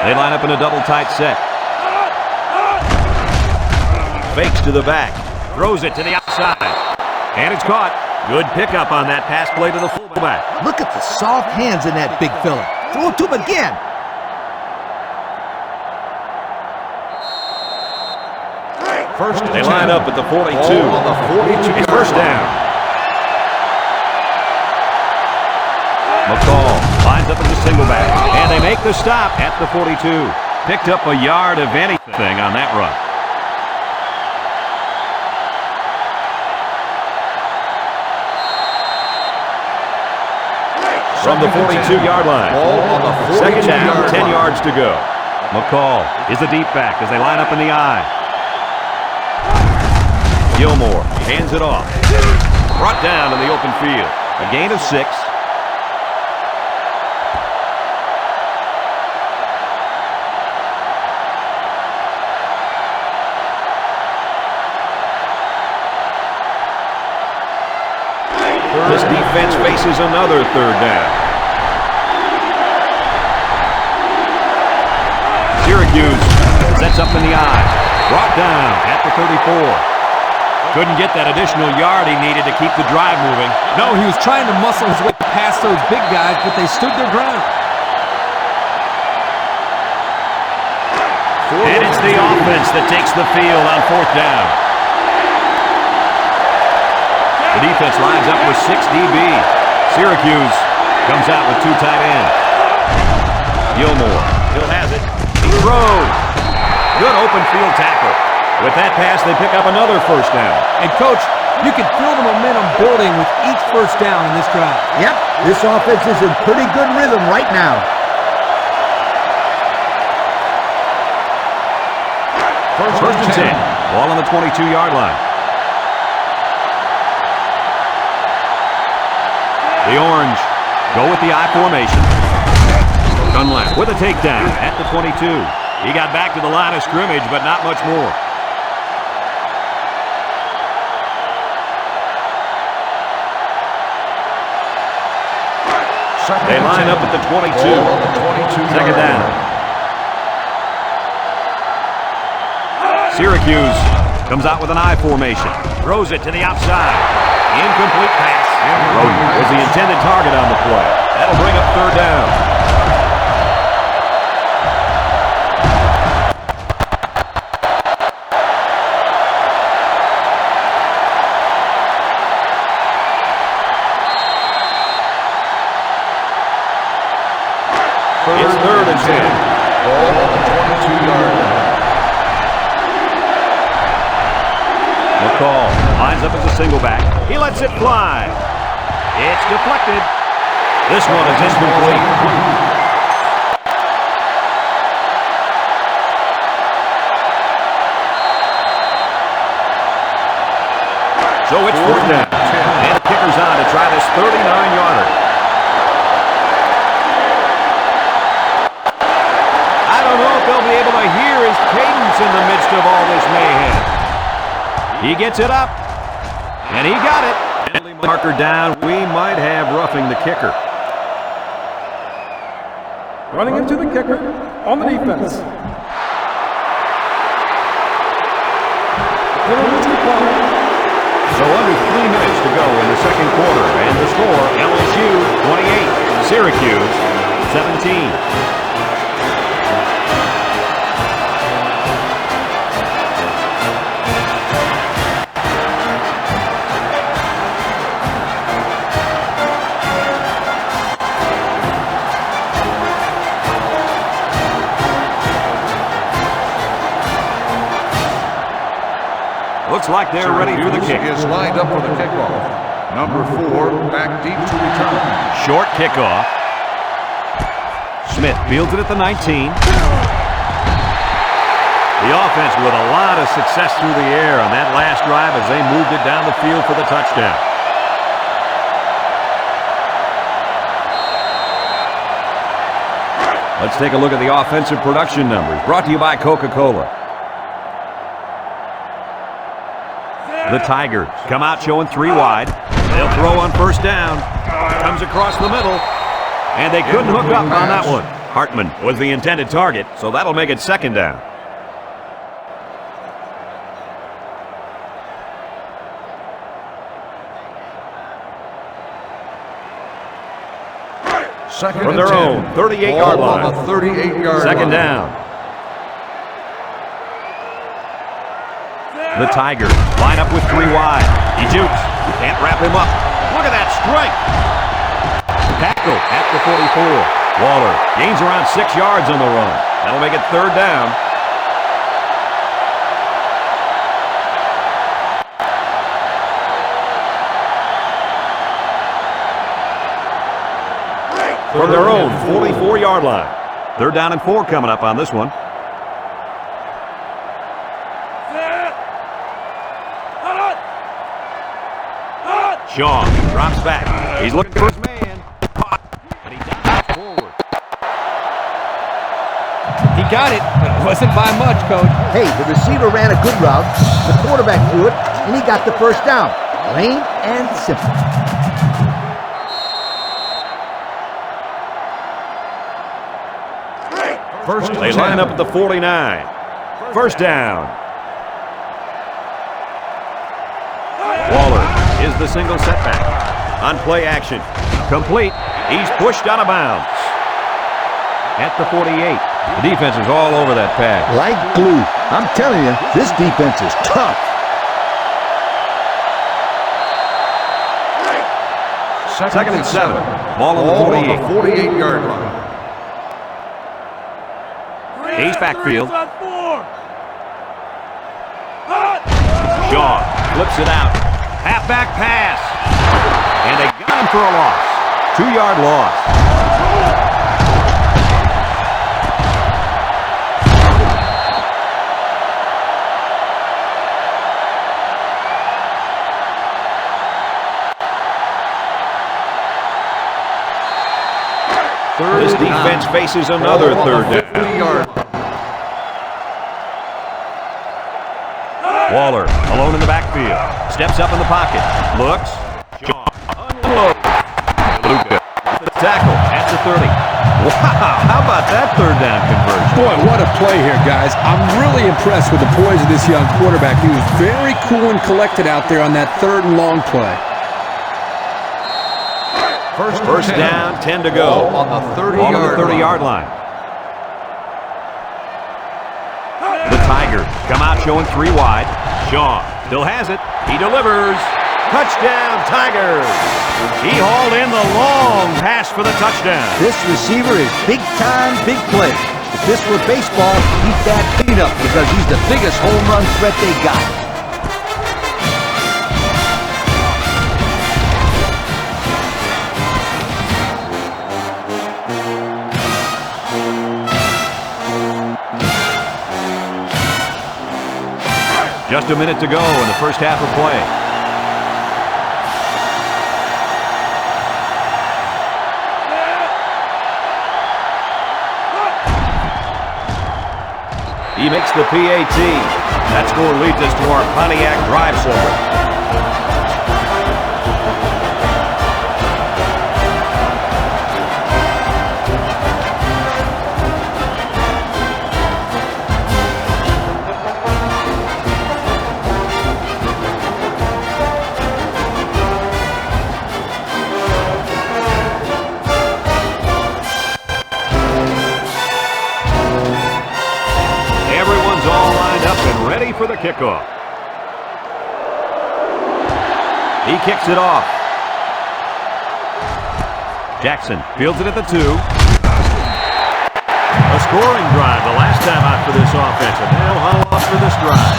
They line up in a double tight set. Fakes to the back. Throws it to the outside. And it's caught. Good pickup on that pass play to the fullback. Look at the soft hands in that big fella. Throw it to him again. They line up at the 42. Ball on the 42-yard It's first down. McCall lines up as a single back, and they make the stop at the 42. Picked up a yard of anything on that run. From the 42-yard line. Ball on the 42-yard Second down, 10 line. yards to go. McCall is the deep back as they line up in the I. Gilmore hands it off. Brought down in the open field. A gain of 6. This defense faces another 3rd down. Syracuse sets up in the I. Brought down at the 34. Couldn't get that additional yard he needed to keep the drive moving. No, he was trying to muscle his way past those big guys, but they stood their ground. And it's the offense that takes the field on 4th down. The defense lines up with 6 DB. Syracuse comes out with 2 tight ends. Gilmore still has it. He throws. Good open field tackle. With that pass, they pick up another first down. And, Coach, you can feel the momentum building with each first down in this drive. Yep, this offense is in pretty good rhythm right now. First and 10. Ball on the 22-yard line. The Orange go with the I formation. Dunlap with a takedown at the 22. He got back to the line of scrimmage, but not much more. They line up at the 22. Ball on the 22. Second down. Syracuse comes out with an I formation. Throws it to the outside. Incomplete pass. Roden was the intended target on the play. That'll bring up third down. It's 3rd and 10. Ball on the 22-yard line. McCall lines up as a single back. He lets it fly. It's deflected. This one is incomplete. So it's 4th down. And the kicker's on to try this 39-yarder. I don't know if they'll be able to hear his cadence in the midst of all this mayhem. He gets it up, and he got it. Penalty marker down. We might have roughing the kicker. Running into the kicker on the defense. Penalty declined. So under 3 minutes to go in the second quarter, and the score, LSU 28, Syracuse 17. Looks like they're ready for the kick. Is lined up for the kickoff. Number 4, back deep to return. Short kickoff. Smith fields it at the 19. The offense with a lot of success through the air on that last drive as they moved it down the field for the touchdown. Let's take a look at the offensive production numbers, brought to you by Coca-Cola. The Tigers come out showing 3 wide. They'll throw on first down. Comes across the middle. And they couldn't hook up on that one. Hartman was the intended target, so that'll make it second down. Second From and their 10. own 38-yard Ball line. on the 38-yard line. Second down. The Tigers line up with 3 wide. He jukes. Can't wrap him up. Look at that strike. Tackle at the 44. Waller gains around 6 yards on the run. That'll make it third down. From their own 44-yard line. Third down and 4 coming up on this one. Shaw drops back. He's looking for his man. And he dives forward. He got it, but it wasn't by much, Coach. Hey, the receiver ran a good route, the quarterback threw it, and he got the first down. Plain and simple. They line up at the 49. First down. Waller is the single setback. On play action. Complete. He's pushed out of bounds. At the 48. The defense is all over that pass. Like glue. I'm telling you, this defense is tough. Second and 7. Ball on the 48. 48-yard line. Ace backfield. Shaw flips it out. Halfback pass. And they got him for a loss. 2-yard loss. This defense faces another third down. 50-yard. Waller alone in the backfield. Steps up in the pocket. Looks. Shaw unloads. Luka with the tackle at the 30. Wow, how about that third down conversion? Boy, what a play here, guys. I'm really impressed with the poise of this young quarterback. He was very cool and collected out there on that 3rd and long play. First down, 10 to go. On the 30-yard line. The Tigers come out showing 3 wide. Shaw still has it. He delivers. Touchdown, Tigers. He hauled in the long pass for the touchdown. This receiver is big time, big play. If this were baseball, he'd bat cleanup because he's the biggest home run threat they got. Just a minute to go in the first half of play. He makes the PAT. That score leads us to our Pontiac drive forward. Ready for the kickoff. He kicks it off. Jackson fields it at the 2. A scoring drive the last time out for this offense, and they'll huddle up for this drive.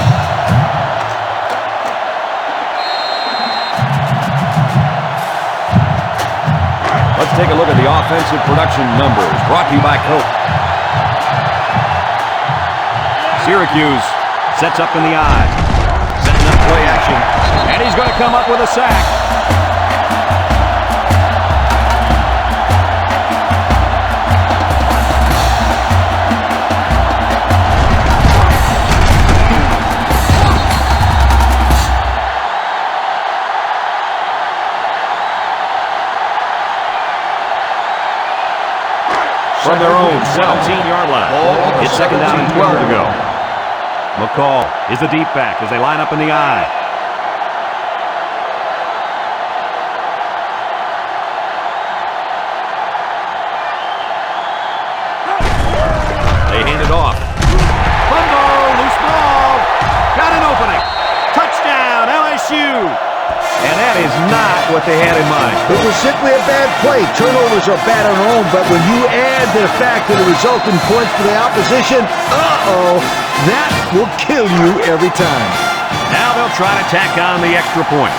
Let's take a look at the offensive production numbers brought to you by Coke. Syracuse sets up in the eye. Setting up play action. And he's going to come up with a sack. From their own 17-yard line. It's 2nd down and 12 to go. McCall is the deep back as they line up in the eye. They hand it off. Fumble, loose ball. Got an opening. Touchdown, LSU. And that is not what they had in mind. It was simply a bad play. Turnovers are bad on their own, but when you add the fact that the resulting points for the opposition, that will kill you every time. Now they'll try to tack on the extra point.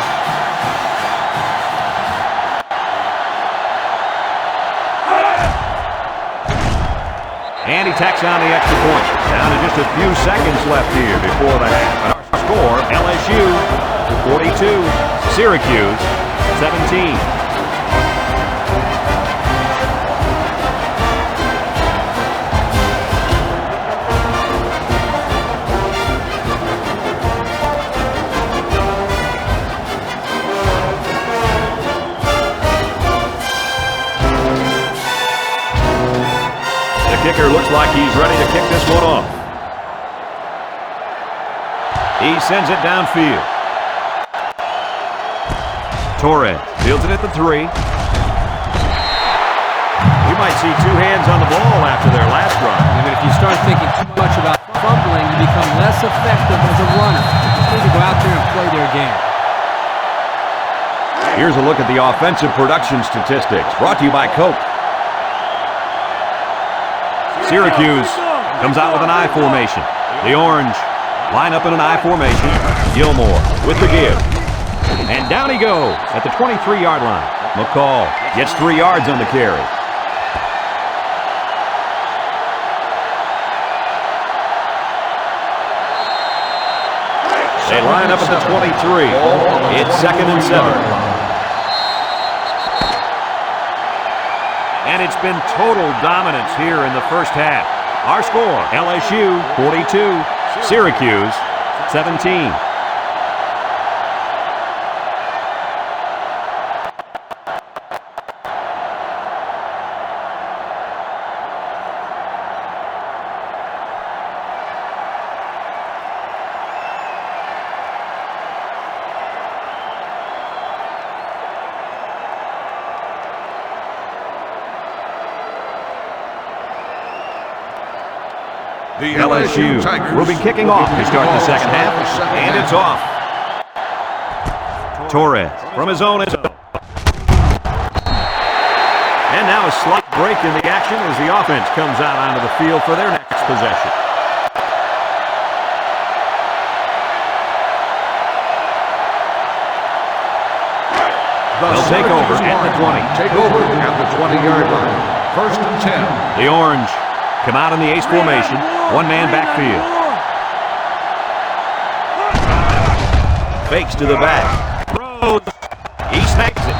And he tacks on the extra point. Down to just a few seconds left here before the half. And our score, LSU 42, Syracuse 17. The kicker looks like he's ready to kick this one off. He sends it downfield. Torres fields it at the 3. You might see 2 hands on the ball after their last drive. I mean, if you start thinking too much about fumbling, you become less effective as a runner. You just need to go out there and play their game. Here's a look at the offensive production statistics brought to you by Coke. Syracuse comes out with an I formation. The Orange line up in an I formation. Gilmore with the give. And down he goes at the 23-yard line. McCall gets 3 yards on the carry. They line up at the 23. It's 2nd and 7. And it's been total dominance here in the first half. Our score, LSU 42, Syracuse 17. The LSU Tigers will be kicking off to start the second half, and it's off. Torres from his own end. And now a slight break in the action as the offense comes out onto the field for their next possession. They'll take over at the 20. Take over at the 20-yard line. First and 10. The Orange come out in the ace formation. One-man backfield. Fakes to the back. Throws. He snags it.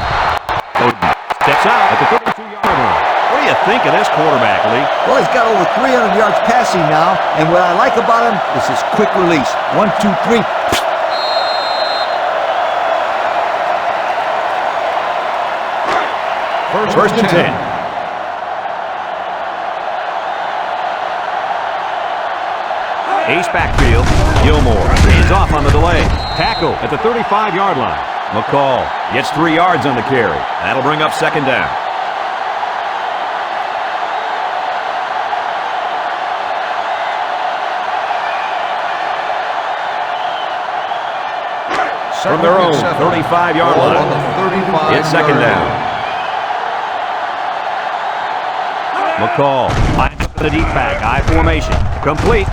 Steps out at the 32-yard line. What do you think of this quarterback, Lee? Well, he's got over 300 yards passing now, and what I like about him is his quick release. 1, 2, 3. First and 10. Ace backfield. Gilmore is off on the delay. Tackle at the 35-yard line. McCall gets 3 yards on the carry. That'll bring up second down. From their own 35-yard line. It's second down. McCall lines up in the deep back. I formation. Complete.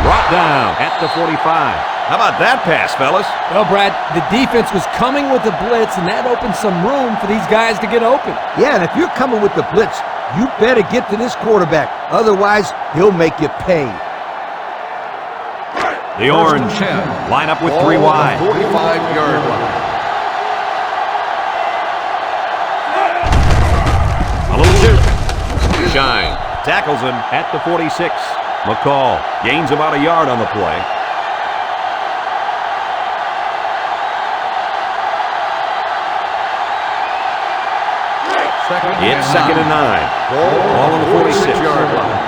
Brought down at the 45. How about that pass, fellas? Well, Brad, the defense was coming with the blitz, and that opened some room for these guys to get open. Yeah, and if you're coming with the blitz, you better get to this quarterback. Otherwise, he'll make you pay. The Orange line up with 3 wide. 45-yard line. A little juke. Shine tackles him at the 46. McCall gains about a yard on the play. It's second and 9. Ball on the 46-yard line.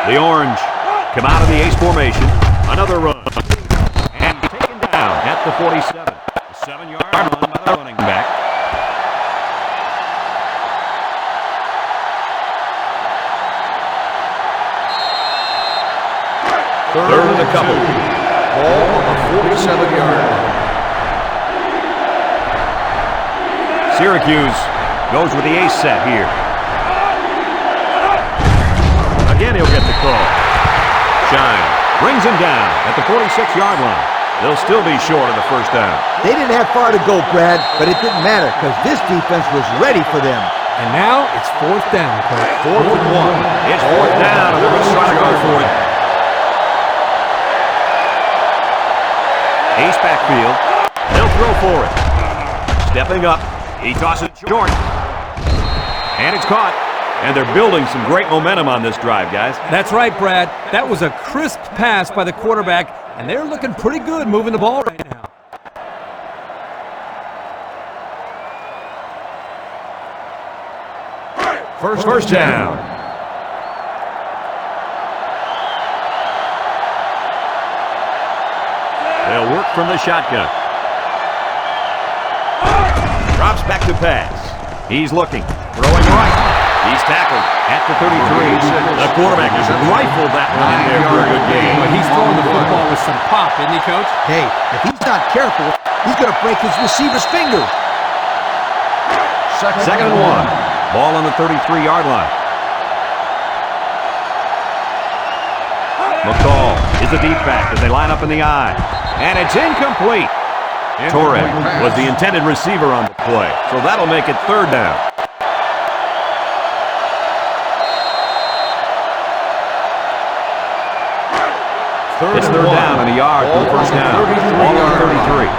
The Orange come out of the ace formation. Another run. And taken down at the 47. A 7-yard run by the running back. Third and a couple. Ball on the 47-yard line. Syracuse goes with the ace set here. Again, he'll get the call. Shine brings him down at the 46-yard line. They'll still be short of the first down. They didn't have far to go, Brad, but it didn't matter because this defense was ready for them. And now it's fourth down, Coach. 4th and 1. It's fourth down, and they're going to try to go for it. Ace backfield. They'll throw for it. Stepping up. He tosses it short. And it's caught. And they're building some great momentum on this drive, guys. That's right, Brad. That was a crisp pass by the quarterback, and they're looking pretty good moving the ball right now. First down. They'll work from the shotgun. Drops back to pass. He's looking. Throwing right. He's tackled at the 33. The quarterback just rifled that one in there for a good game. But he's throwing the football with some pop, isn't he, Coach? Hey, if he's not careful, he's going to break his receiver's finger. Second and 1. Ball on the 33-yard line. McCall is the deep back as they line up in the I. And it's incomplete. Torres was the intended receiver on the play, so that'll make it third down. It's third down and a yard for the first down. Ball on the 33.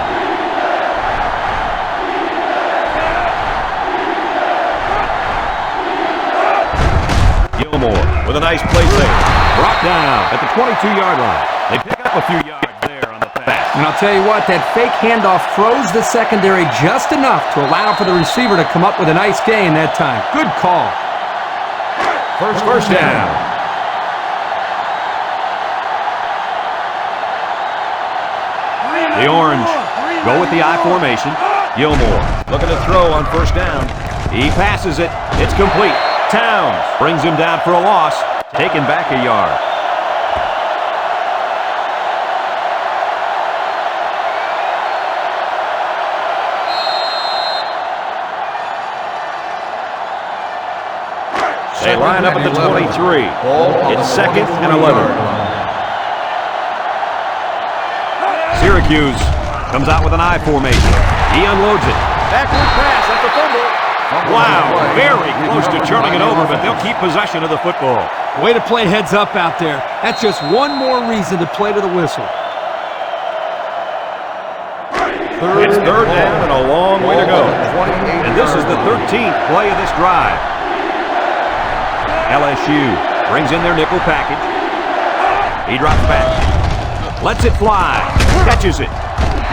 Gilmore with a nice play save. Brought down at the 22-yard line. They pick up a few yards there on the pass. And I'll tell you what, that fake handoff froze the secondary just enough to allow for the receiver to come up with a nice gain that time. Good call. First down. The Orange go with the I formation. Gilmore looking to throw on first down. He passes it. It's complete. Towns brings him down for a loss, taken back a yard. They line up at the 23. It's 2nd and 11. Syracuse comes out with an I formation. He unloads it. Backward pass at the fumble. Wow, very close to turning it over, but they'll keep possession of the football. Way to play heads up out there. That's just one more reason to play to the whistle. It's 3rd down and a long way to go. And this is the 13th play of this drive. LSU brings in their nickel package. He drops back. Lets it fly. Catches it.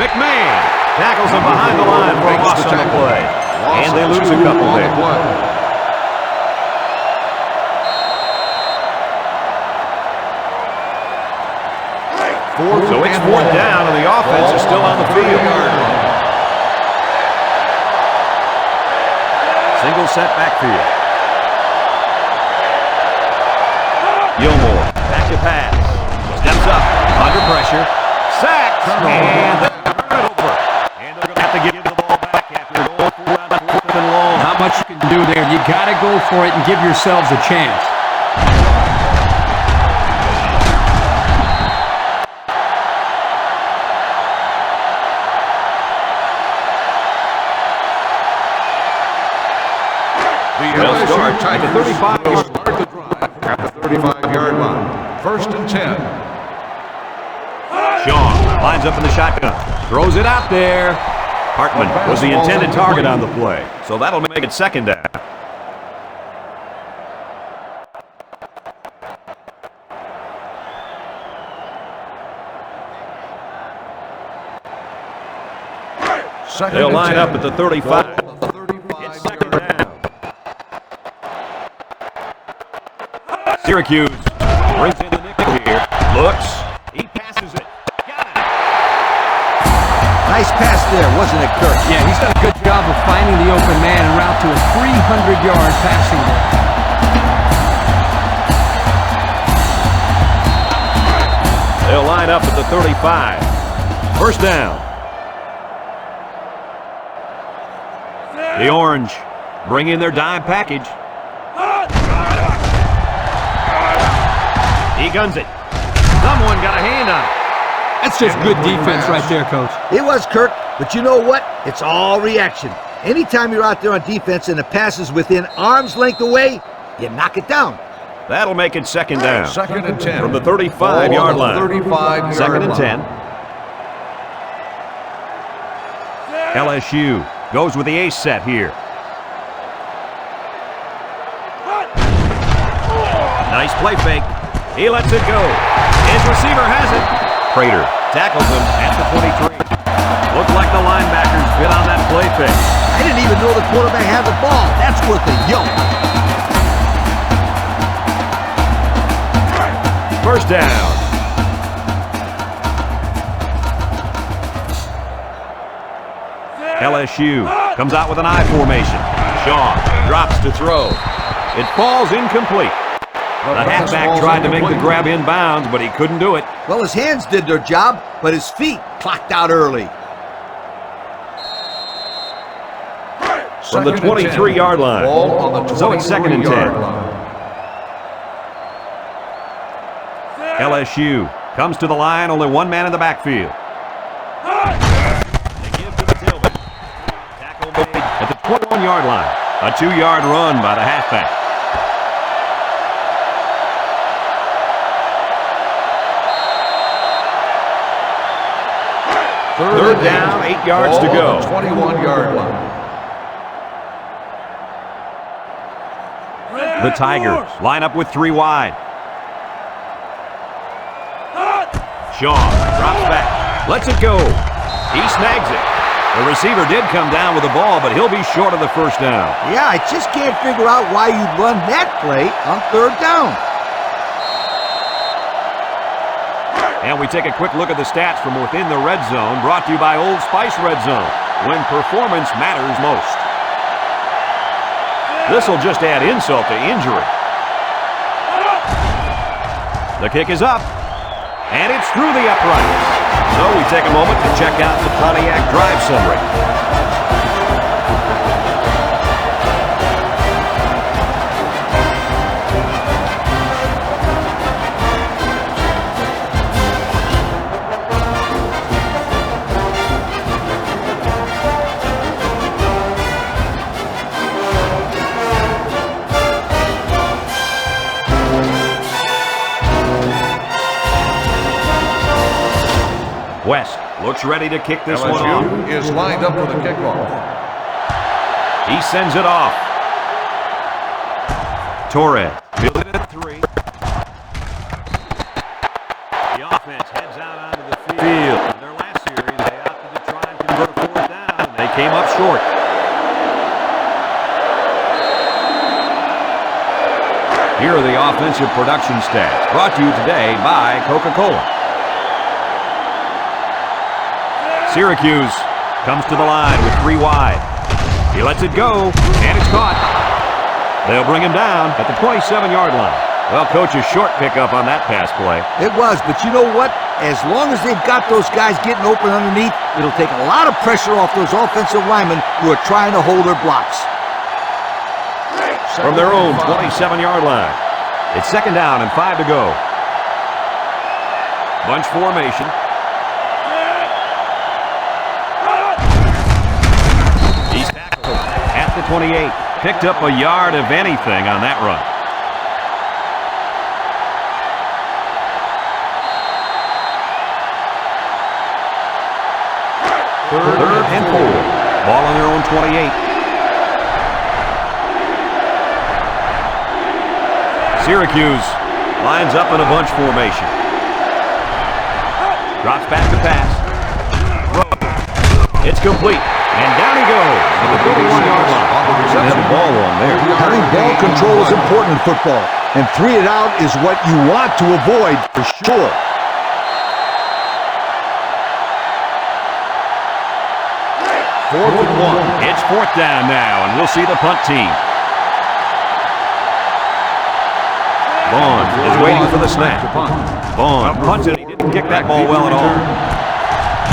McMahon tackles him behind the line for a loss on the play. And they lose a couple there. So it's 4th down and the offense is still on the field. Single set backfield. Gilmore, back to pass. Steps up, under pressure. Sacked, and they'll turn it over. And they're going to have to give the ball back after going for around 4th and long. Not much you can do there. You got to go for it and give yourselves a chance. They'll start at the 35. Start the drive at the 35-yard line. 1st and 10. Sean lines up in the shotgun. Throws it out there. Hartman was the intended target on the play, so that'll make it 2nd down. They'll line up at the 35. It's 2nd down. Syracuse brings in the nickel here. Looks. He passes it. Got it. Nice pass there, wasn't it, Kirk? Yeah, he's done a good job of finding the open man and route to a 300-yard passing game. They'll line up at the 35. 1st down. The Orange bring in their dime package. He guns it. Someone got a hand on it. That's just good defense right there, Coach. It was, Kirk, but you know what? It's all reaction. Anytime you're out there on defense and the pass is within arm's length away, you knock it down. That'll make it 2nd down. 2nd and 10. From the 35-yard line. 35-yard 2nd and line. 10. LSU goes with the ace set here. Nice play fake. He lets it go. His receiver has it. Prater tackles him at the 23. Looked like the linebackers bit on that play fake. I didn't even know the quarterback had the ball. That's worth a yoke. 1st down. LSU comes out with an I formation. Shaw drops to throw. It falls incomplete. The halfback tried to make the grab inbounds, but he couldn't do it. Well, his hands did their job, but his feet clocked out early. From the 23-yard line. So it's 2nd and 10. LSU comes to the line, only one man in the backfield. They give to the tailback. Tackle made at the 21-yard line. A 2-yard run by the halfback. Third down, 8 yards to go. 21-yard line. The Tigers line up with 3 wide. Shaw drops back, lets it go. He snags it. The receiver did come down with the ball, but he'll be short of the 1st down. Yeah, I just can't figure out why you'd run that play on 3rd down. And we take a quick look at the stats from within the red zone, brought to you by Old Spice Red Zone, when performance matters most. This will just add insult to injury. The kick is up, and it's through the uprights. So we take a moment to check out the Pontiac drive summary. West looks ready to kick this one off. LSU is lined up for the kickoff. He sends it off. Torres fielded it at 3. The offense heads out onto the field. In their last series, they opted to try and convert a 4th down. They came up short. Here are the offensive production stats, brought to you today by Coca-Cola. Syracuse comes to the line with 3 wide. He lets it go, and it's caught. They'll bring him down at the 27-yard line. Well, coach's short pickup on that pass play. It was, but you know what? As long as they've got those guys getting open underneath, it'll take a lot of pressure off those offensive linemen who are trying to hold their blocks. From their own 27-yard line, it's 2nd down and 5 to go. Bunch formation. At the 28, picked up a yard of anything on that run. Third and 4. Ball on their own 28. Syracuse lines up in a bunch formation. Drops back to pass. It's complete. And down he goes to the 31-yard line. That's a ball on there. Having ball control is important in football, and 3 and out is what you want to avoid for sure. Fourth and 1. It's 4th down now, and we'll see the punt team. Vaughn is waiting for the snap. Vaughn punts it. He didn't kick that ball well at all.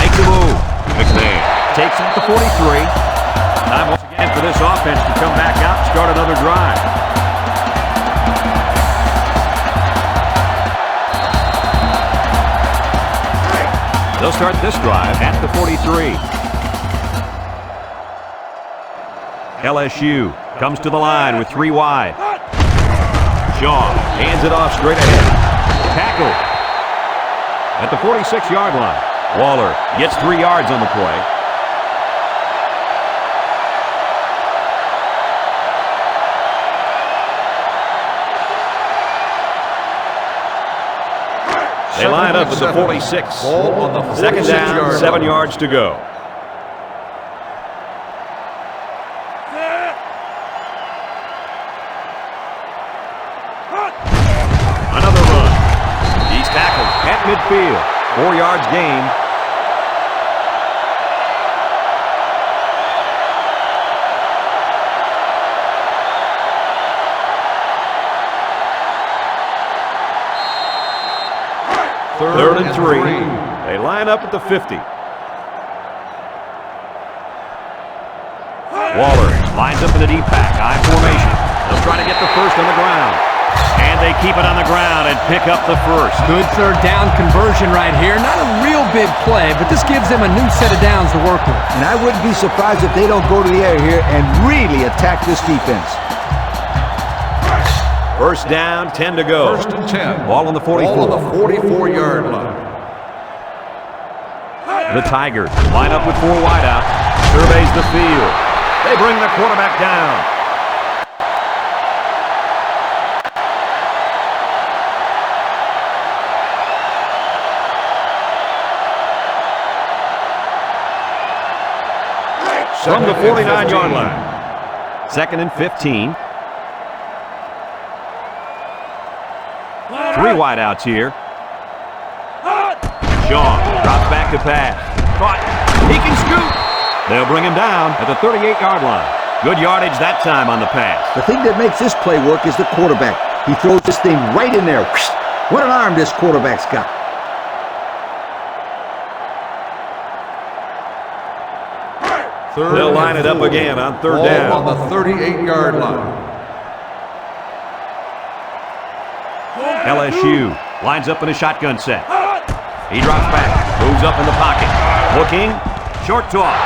Makes a move. McMahon takes it at the 43. Time once again for this offense to come back out and start another drive. They'll start this drive at the 43. LSU comes to the line with 3 wide. Shaw hands it off straight ahead. Tackle at the 46-yard line. Waller gets 3 yards on the play. They line up at the 46. Ball on the 2nd down, 7 yards to go. Another run. He's tackled at midfield. 4 yards gain. Third and 3. They line up at the 50. Waller lines up in the deep pack. I formation. They'll try to get the first on the ground. And they keep it on the ground and pick up the first. Good 3rd down conversion right here. Not a real big play, but this gives them a new set of downs to work with. And I wouldn't be surprised if they don't go to the air here and really attack this defense. 1st down, 10 to go. 1st and 10. Ball on the 44. Ball on the 44-yard line. The Tigers line up with 4 wide out. Surveys the field. They bring the quarterback down. From the 49-yard line. 2nd and 15. 3 wide outs here. Shaw drops back to pass. Caught. He can scoot. They'll bring him down at the 38-yard line. Good yardage that time on the pass. The thing that makes this play work is the quarterback. He throws this thing right in there. What an arm this quarterback's got. They'll line it up again on third down. On the 38-yard line. LSU lines up in a shotgun set. He drops back, moves up in the pocket. Looking, short toss.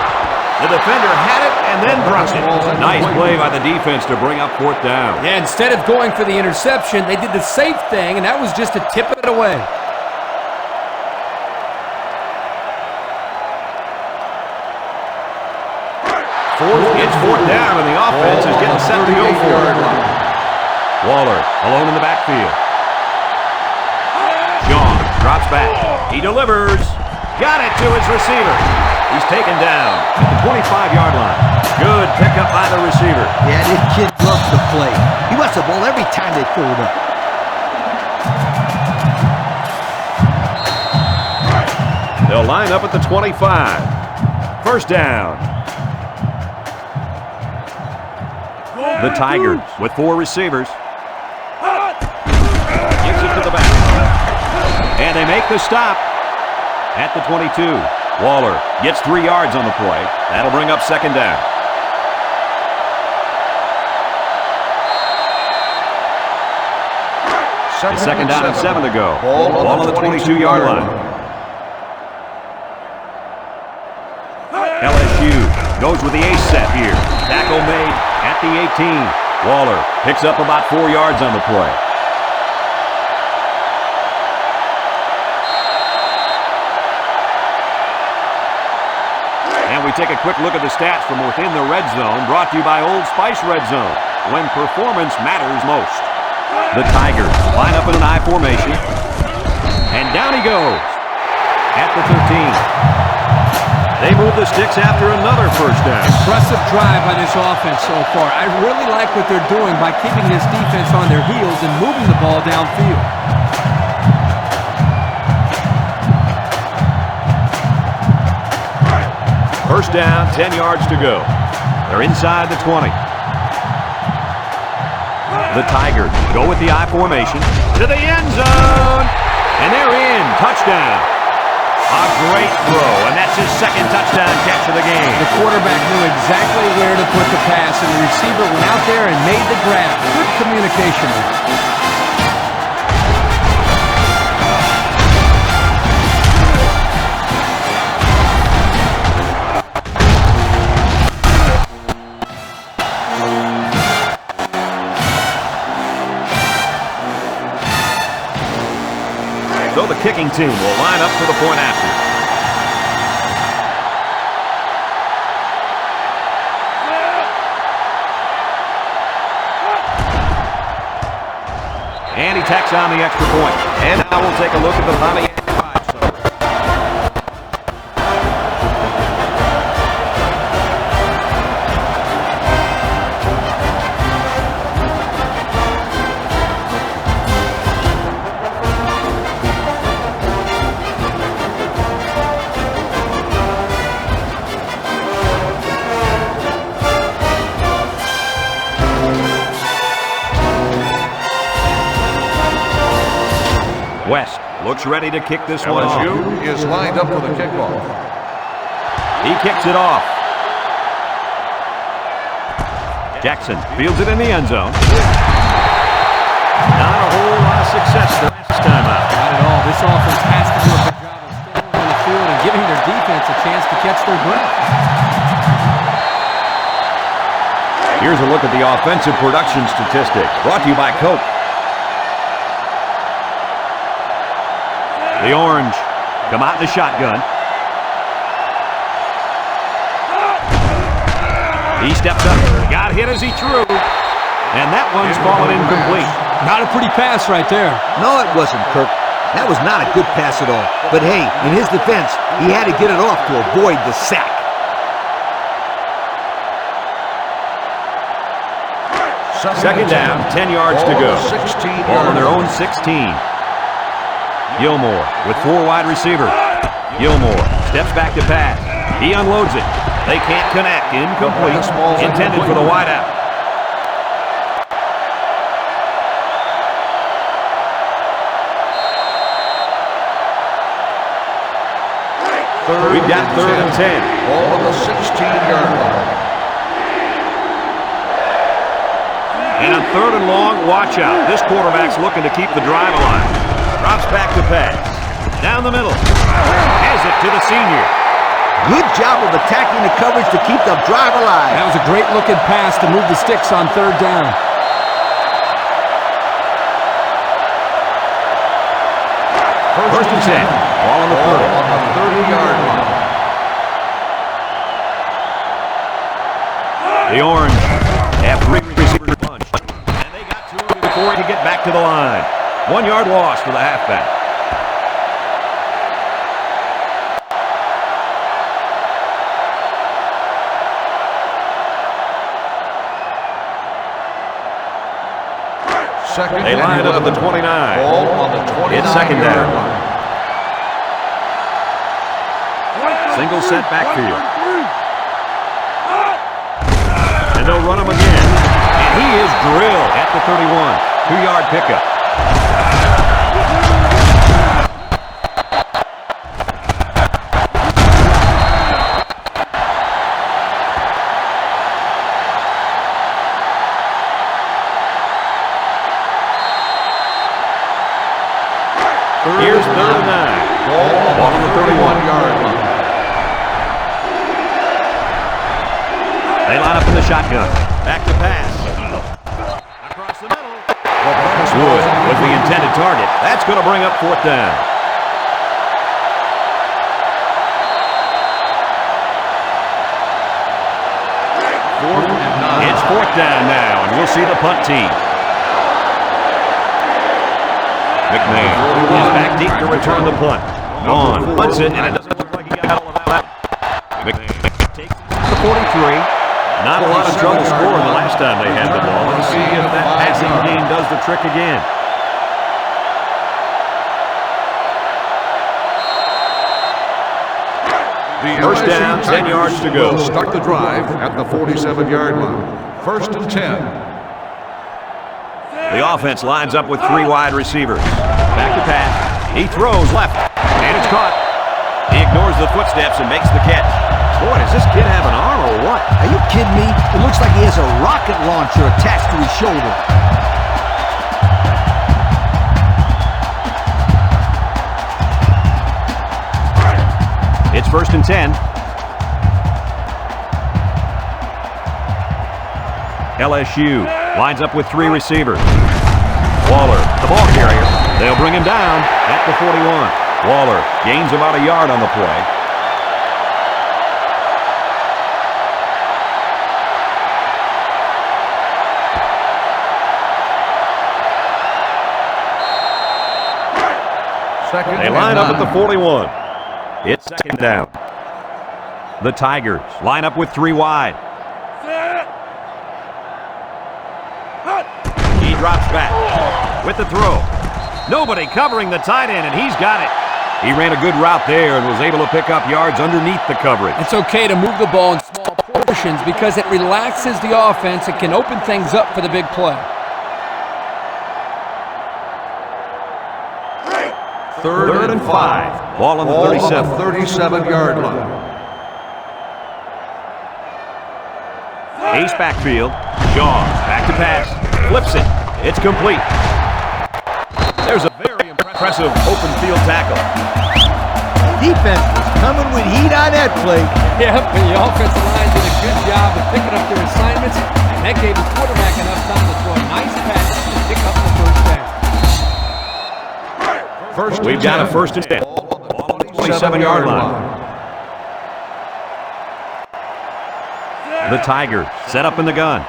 The defender had it and then drops it. Nice play by the defense to bring up fourth down. Yeah, instead of going for the interception, they did the safe thing, and that was just to tip it away. It's fourth down, and the offense is getting set to go for it. Waller alone in the backfield. John drops back. He delivers. Got it to his receiver. He's taken down at the 25-yard line. Good pickup by the receiver. Yeah, this kid loves to play. He wants the ball every time they throw it up. They'll line up at the 25. First down. The Tigers with 4 receivers. Gives it to the back. And they make the stop at the 22. Waller gets 3 yards on the play. That'll bring up second down. Second down and 7 to go. Ball on the 22-yard line. LSU goes with the ace set here. Tackle made at the 18. Waller picks up about 4 yards on the play. And we take a quick look at the stats from within the red zone, brought to you by Old Spice Red Zone, when performance matters most. The Tigers line up in an I formation. And down he goes at the 13. They move the sticks after another first down. Impressive drive by this offense so far. I really like what they're doing by keeping this defense on their heels and moving the ball downfield. First down, 10 yards to go. They're inside the 20. The Tigers go with the I formation to the end zone. And they're in. Touchdown. A great throw, and that's his second touchdown catch of the game. The quarterback knew exactly where to put the pass, and the receiver went out there and made the grab. Good communication there. So the kicking team will line up for the point after. And he tacks on the extra point. And now we'll take a look at the Pontiac 5 summary. West looks ready to kick this one off. LSU is lined up for the kickoff. He kicks it off. Jackson fields it in the end zone. Not a whole lot of success this time out. Not at all. This offense has to do a good job of staying on the field and giving their defense a chance to catch their breath. Here's a look at the offensive production statistics, brought to you by Coke. The Orange come out in the shotgun. He steps up, got hit as he threw, and that one's fallen incomplete. Not a pretty pass right there. No, it wasn't, Kirk. That was not a good pass at all. But hey, in his defense, he had to get it off to avoid the sack. Second down, 10 yards to go. Ball on their own 16. Gilmore with 4 wide receivers. Gilmore steps back to pass. He unloads it. They can't connect. Incomplete. Intended for the wideout. We've got 3rd and 10. Ball on the 16-yard line. And on 3rd and long, watch out. This quarterback's looking to keep the drive alive. Drops back to pass. Down the middle. Has it to the senior. Good job of attacking the coverage to keep the drive alive. That was a great looking pass to move the sticks on 3rd down. First and 10. Ball on the 30. On the 30-yard line. The Orange have 3 receivers bunch. And they got to him before he could get back to the line. 1-yard loss for the halfback. They line up at the 29. Ball on the 29. It's 2nd down. Single set backfield. And they'll run him again. And he is drilled at the 31. 2-yard pickup. Here's 3rd and 9. Ball on the 31-yard line. They line up in the shotgun. Back to pass. Across the middle. Wood was the intended target. That's going to bring up 4th down. It's 4th down now, and we'll see the punt team. McMahon is back deep to return the punt. Vaughn punts it, and it doesn't look like he got all of that. McMahon takes it to 43. Not a lot of trouble scoring the last time they had the ball. Let's see if that passing game does the trick again. First down, 10 yards to go. Start the drive at the 47-yard line. 1st and 10. The offense lines up with 3 wide receivers. Back to pass. He throws left, and it's caught. He ignores the footsteps and makes the catch. Boy, does this kid have an arm or what? Are you kidding me? It looks like he has a rocket launcher attached to his shoulder. It's 1st and 10. LSU lines up with 3 receivers. Waller, the ball carrier. They'll bring him down at the 41. Waller gains about a yard on the play. They line up at the 41. It's 2nd down. The Tigers line up with 3 wide. He drops back with the throw. Nobody covering the tight end, and he's got it. He ran a good route there and was able to pick up yards underneath the coverage. It's okay to move the ball in small portions because it relaxes the offense and can open things up for the big play. 3rd and 5. Ball on the 37. 37-yard line. Ace backfield. Shaw back to pass. Flips it. It's complete. There's a very impressive open field tackle. Defense is coming with heat on that play. Yep, and the offensive line did a good job of picking up their assignments, and that gave the quarterback enough time to throw a nice pass and pick up the 1st down. We've got a 1st and 10. Ball on the 27-yard line. The Tigers set up in the gun.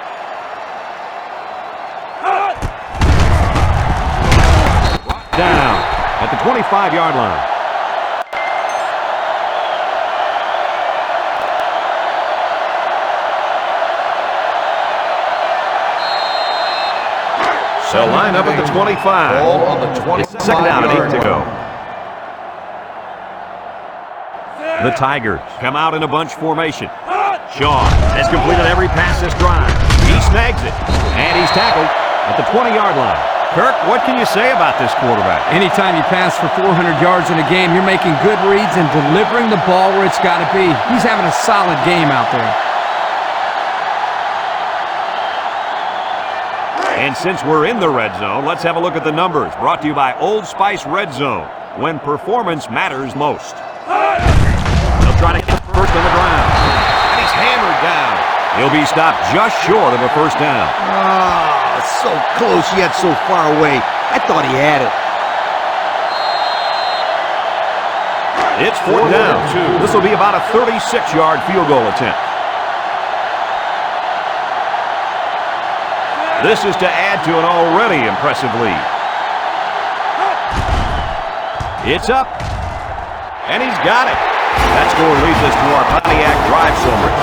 Down at the 25-yard line. So line up at the 25. Ball on the 25. It's 2nd down and 8 to go. The Tigers come out in a bunch formation. Shaw has completed every pass this drive. He snags it, and he's tackled at the 20-yard line. Kirk, what can you say about this quarterback? Anytime you pass for 400 yards in a game, you're making good reads and delivering the ball where it's got to be. He's having a solid game out there. And since we're in the red zone, let's have a look at the numbers. Brought to you by Old Spice Red Zone, when performance matters most. They'll try to get first on the ground. And he's hammered down. He'll be stopped just short of a first down. Ah, so close yet so far away. I thought he had it. It's fourth down. This will be about a 36-yard field goal attempt. This is to add to an already impressive lead. It's up, and he's got it. That score leads us to our Pontiac drive summary.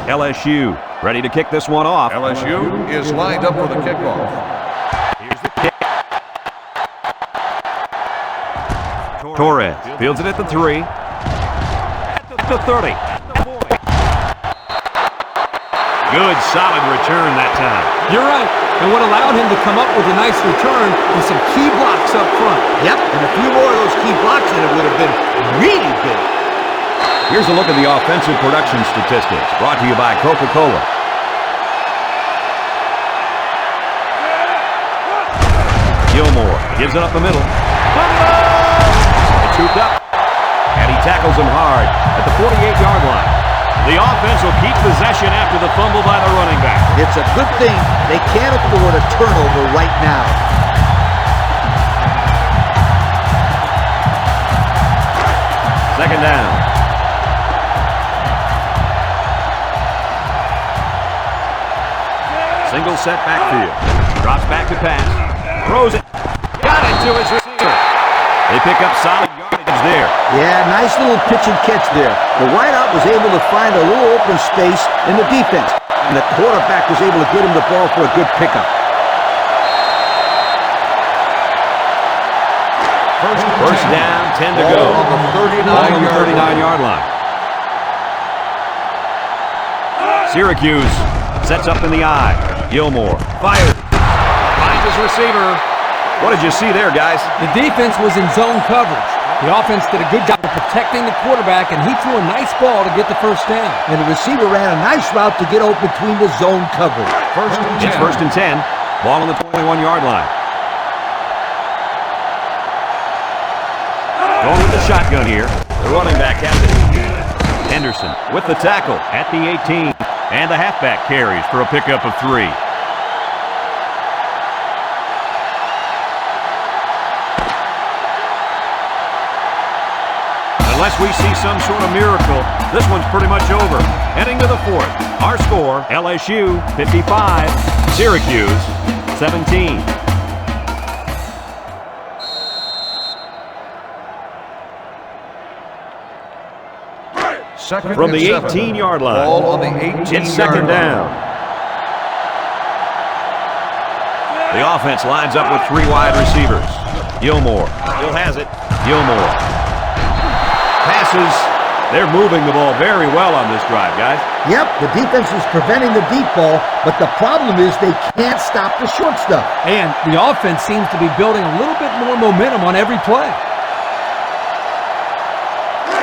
LSU ready to kick this one off. LSU is lined up for the kickoff. Here's the kick. Torres fields it at the 3. At the 30. At the 40. Good, solid return that time. You're right. And what allowed him to come up with a nice return was some key blocks up front. Yep, and a few more of those key blocks and it would have been really big. Here's a look at the offensive production statistics, brought to you by Coca-Cola. Gilmore gives it up the middle. It's scooped up, and he tackles him hard at the 48-yard line. The offense will keep possession after the fumble by the running back. It's a good thing they can't afford a turnover right now. Second down. Single set backfield. Drops back to pass. Throws it. Got it to his receiver. They pick up solid yardage there. Yeah, nice little pitch and catch there. The wideout was able to find a little open space in the defense, and the quarterback was able to get him the ball for a good pickup. First down, 10 to go. On the 39-yard line. Syracuse sets up in the eye. Gilmore fires. Finds his receiver. What did you see there, guys? The defense was in zone coverage. The offense did a good job of protecting the quarterback, and he threw a nice ball to get the first down. And the receiver ran a nice route to get open between the zone coverage. It's first and 10. Ball on the 21-yard line. Going with the shotgun here. The running back has it. Henderson with the tackle at the 18. And the halfback carries for a pickup of 3. Unless we see some sort of miracle, this one's pretty much over. Heading to the 4th. Our score, LSU 55, Syracuse 17. From the 18-yard line. Ball on the 18-yard line. It's second down. The offense lines up with 3 wide receivers. Gilmore still has it. Gilmore passes. They're moving the ball very well on this drive, guys. Yep, the defense is preventing the deep ball, but the problem is they can't stop the short stuff. And the offense seems to be building a little bit more momentum on every play.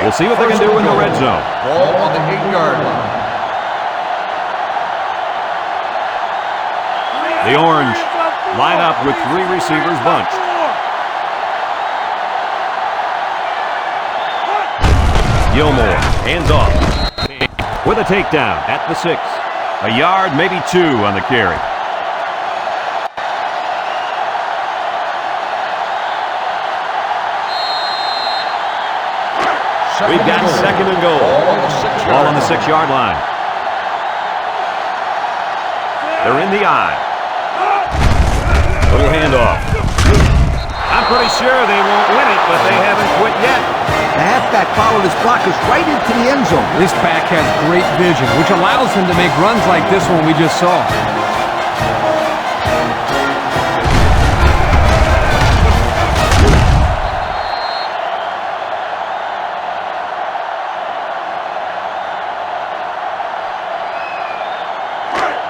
We'll see what they can do in the red zone. Ball on the 8-yard line. The Orange line up with 3 receivers bunched. Gilmore hands off with a takedown at the 6. A yard, maybe 2 on the carry. We've got second and goal. Ball on the 6-yard line. They're in the eye. Little handoff. I'm pretty sure they won't win it, but they haven't quit yet. The halfback followed his blockers right into the end zone. This back has great vision, which allows him to make runs like this one we just saw.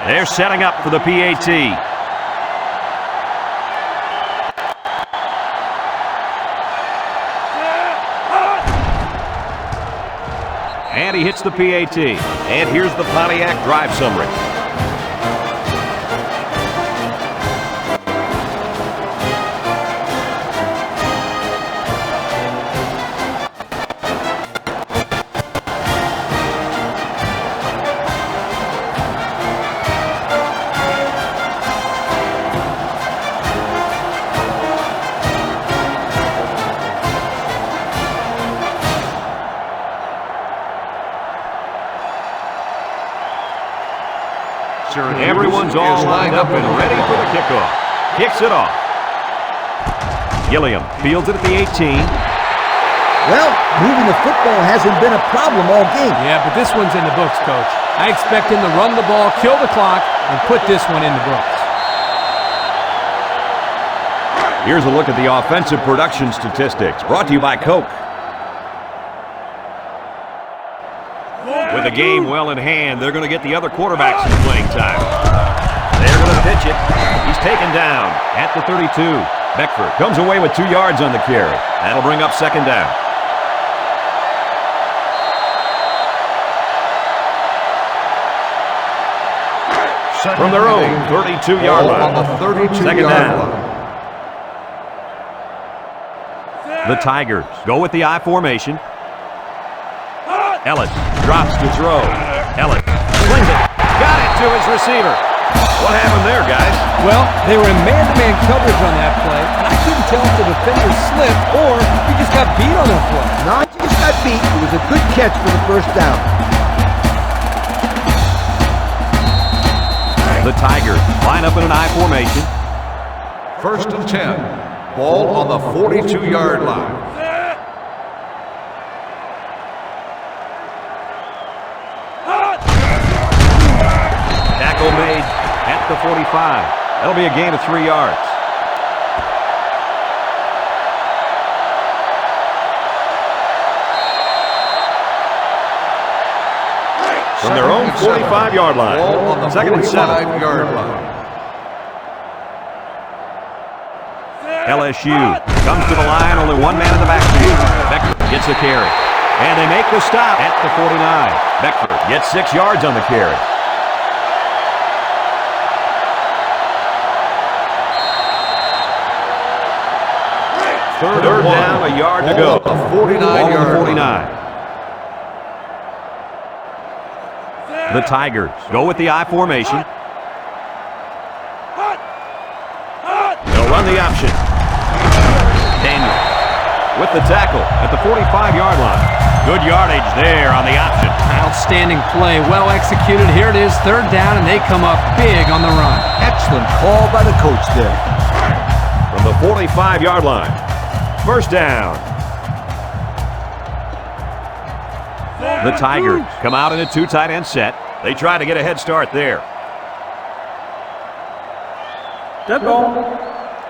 They're setting up for the PAT. And he hits the PAT. And here's the Pontiac drive summary. Everyone's all lined up and ready for the kickoff. Kicks it off. Gilliam fields it at the 18. Well, moving the football hasn't been a problem all game. Yeah, but this one's in the books, Coach. I expect him to run the ball, kill the clock, and put this one in the books. Here's a look at the offensive production statistics, brought to you by Coke. With the game well in hand, they're going to get the other quarterbacks some playing time. They're going to pitch it. He's taken down at the 32. Beckford comes away with 2 yards on the carry. That'll bring up second down. From their own 32-yard line. On the 32-yard Second down. line. The Tigers go with the I formation. Ellis drops to throw. Ellis slings it. Got it to his receiver. What happened there, guys? Well, they were in man-to-man coverage on that play, and I couldn't tell if the defender slipped or he just got beat on that play. No, he just got beat. It was a good catch for the first down. The Tigers line up in an I formation. 1st and 10. Ball on the 42-yard line. Tackle made at the 45. That'll be a gain of 3 yards. From their own 45-yard line. Ball on the Second and 7. 45-yard line. LSU comes to the line, only one man in the backfield. Beckford gets the carry. And they make the stop at the 49. Beckford gets 6 yards on the carry. Third down, a yard to go. Ball on the 49-yard 49. The Tigers go with the I formation. They'll run the option. Daniel with the tackle at the 45-yard line. Good yardage there on the option. Outstanding play, well executed. Here it is, third down, and they come up big on the run. Excellent call by the coach there. From the 45-yard line. First down. The Tigers come out in a 2 tight end set. They try to get a head start there. Dead ball.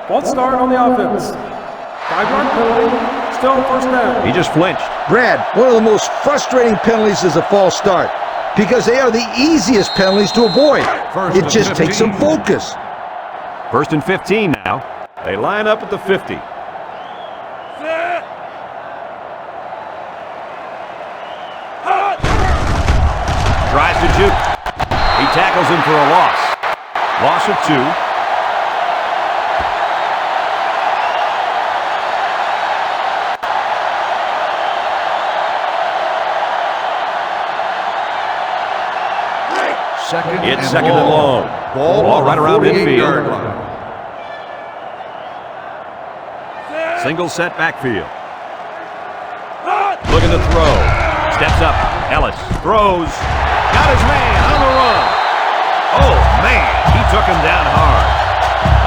False start on the offense. 5-yard penalty. Still first down. He just flinched. Brad, one of the most frustrating penalties is a false start because they are the easiest penalties to avoid. First It and just takes 15. some focus. First and 15 now. They line up at the 50. Tries to juke. He tackles him for a loss. Loss of 2. It's second and long. Ball right around midfield. Single set backfield. Looking to throw. Steps up. Ellis throws. Got his man on the run. Oh, man. He took him down hard.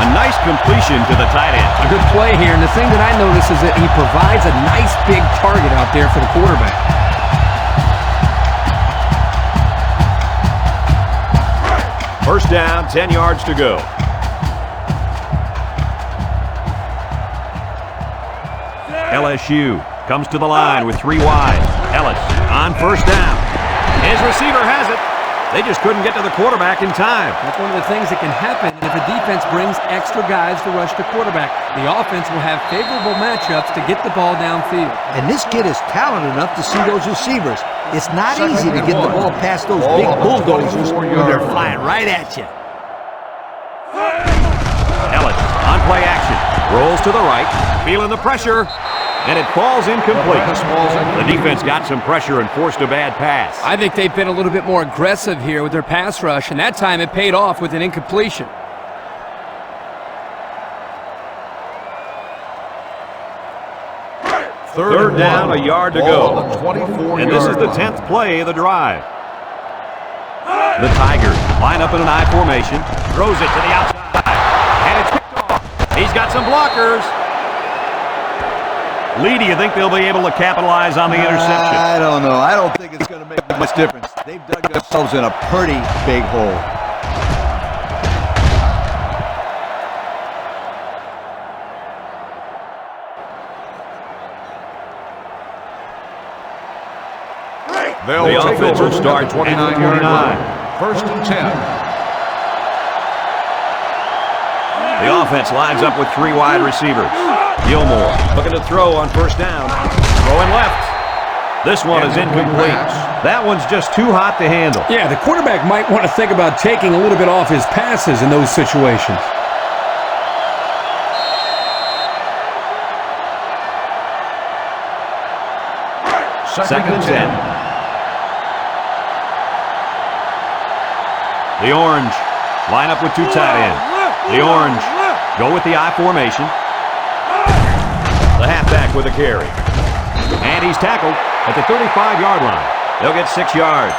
A nice completion to the tight end. A good play here, and the thing that I notice is that he provides a nice big target out there for the quarterback. First down, 10 yards to go. LSU comes to the line with 3 wide. Ellis on first down. His receiver has it. They just couldn't get to the quarterback in time. That's one of the things that can happen if a defense brings extra guys to rush the quarterback. The offense will have favorable matchups to get the ball downfield. And this kid is talented enough to see those receivers. It's not easy to get the ball past those big bulldozers when they're flying right at you. Ellis on play action. Rolls to the right. Feeling the pressure. And it falls incomplete. The defense got some pressure and forced a bad pass. I think they've been a little bit more aggressive here with their pass rush, and that time it paid off with an incompletion. Third down, a yard to go. And this is the 10th. 10th play of the drive. The Tigers line up in an I formation. Throws it to the outside. And it's picked off. He's got some blockers. Lee, do you think they'll be able to capitalize on the interception? I don't know. I don't think it's going to make much difference. They've dug themselves in a pretty big hole. The offense will start at 29. First and 10. The offense lines up with 3 wide receivers. Gilmore looking to throw on first down. Throwing left. This one is incomplete. That one's just too hot to handle. Yeah, the quarterback might want to think about taking a little bit off his passes in those situations. Second and 10. The Orange line up with 2 tight ends. The Orange go with the I formation. The halfback with a carry. And he's tackled at the 35-yard line. They'll get 6 yards.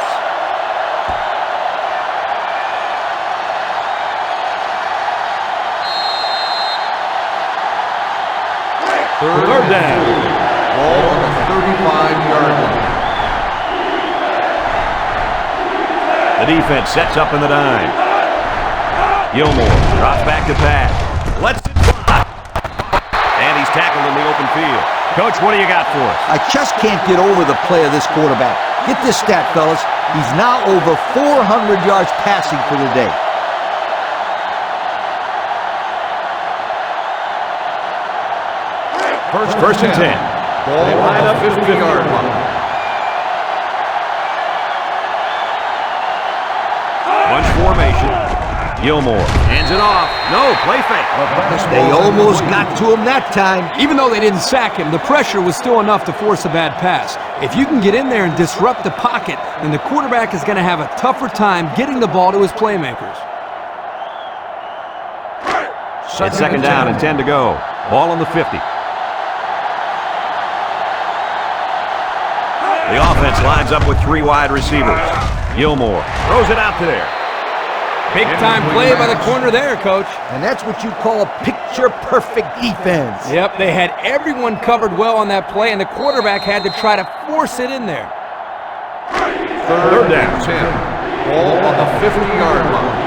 Third down. Ball on the 35-yard line. The defense sets up in the dime. Gilmore drops back to pass. Lets it fly. And he's tackled in the open field. Coach, what do you got for us? I just can't get over the play of this quarterback. Get this stat, fellas. He's now over 400 yards passing for the day. First and 10. Ball on the 50-yard line. Bunch formation. Gilmore hands it off. No, play fake. They almost got to him that time. Even though they didn't sack him, the pressure was still enough to force a bad pass. If you can get in there and disrupt the pocket, then the quarterback is going to have a tougher time getting the ball to his playmakers. It's second down and 10 to go. Ball on the 50. The offense lines up with 3 wide receivers. Gilmore throws it out there. Big-time play by the corner there, Coach. And that's what you call a picture-perfect defense. Yep, they had everyone covered well on that play, and the quarterback had to try to force it in there. Third down. 10. Ball on the 50-yard line.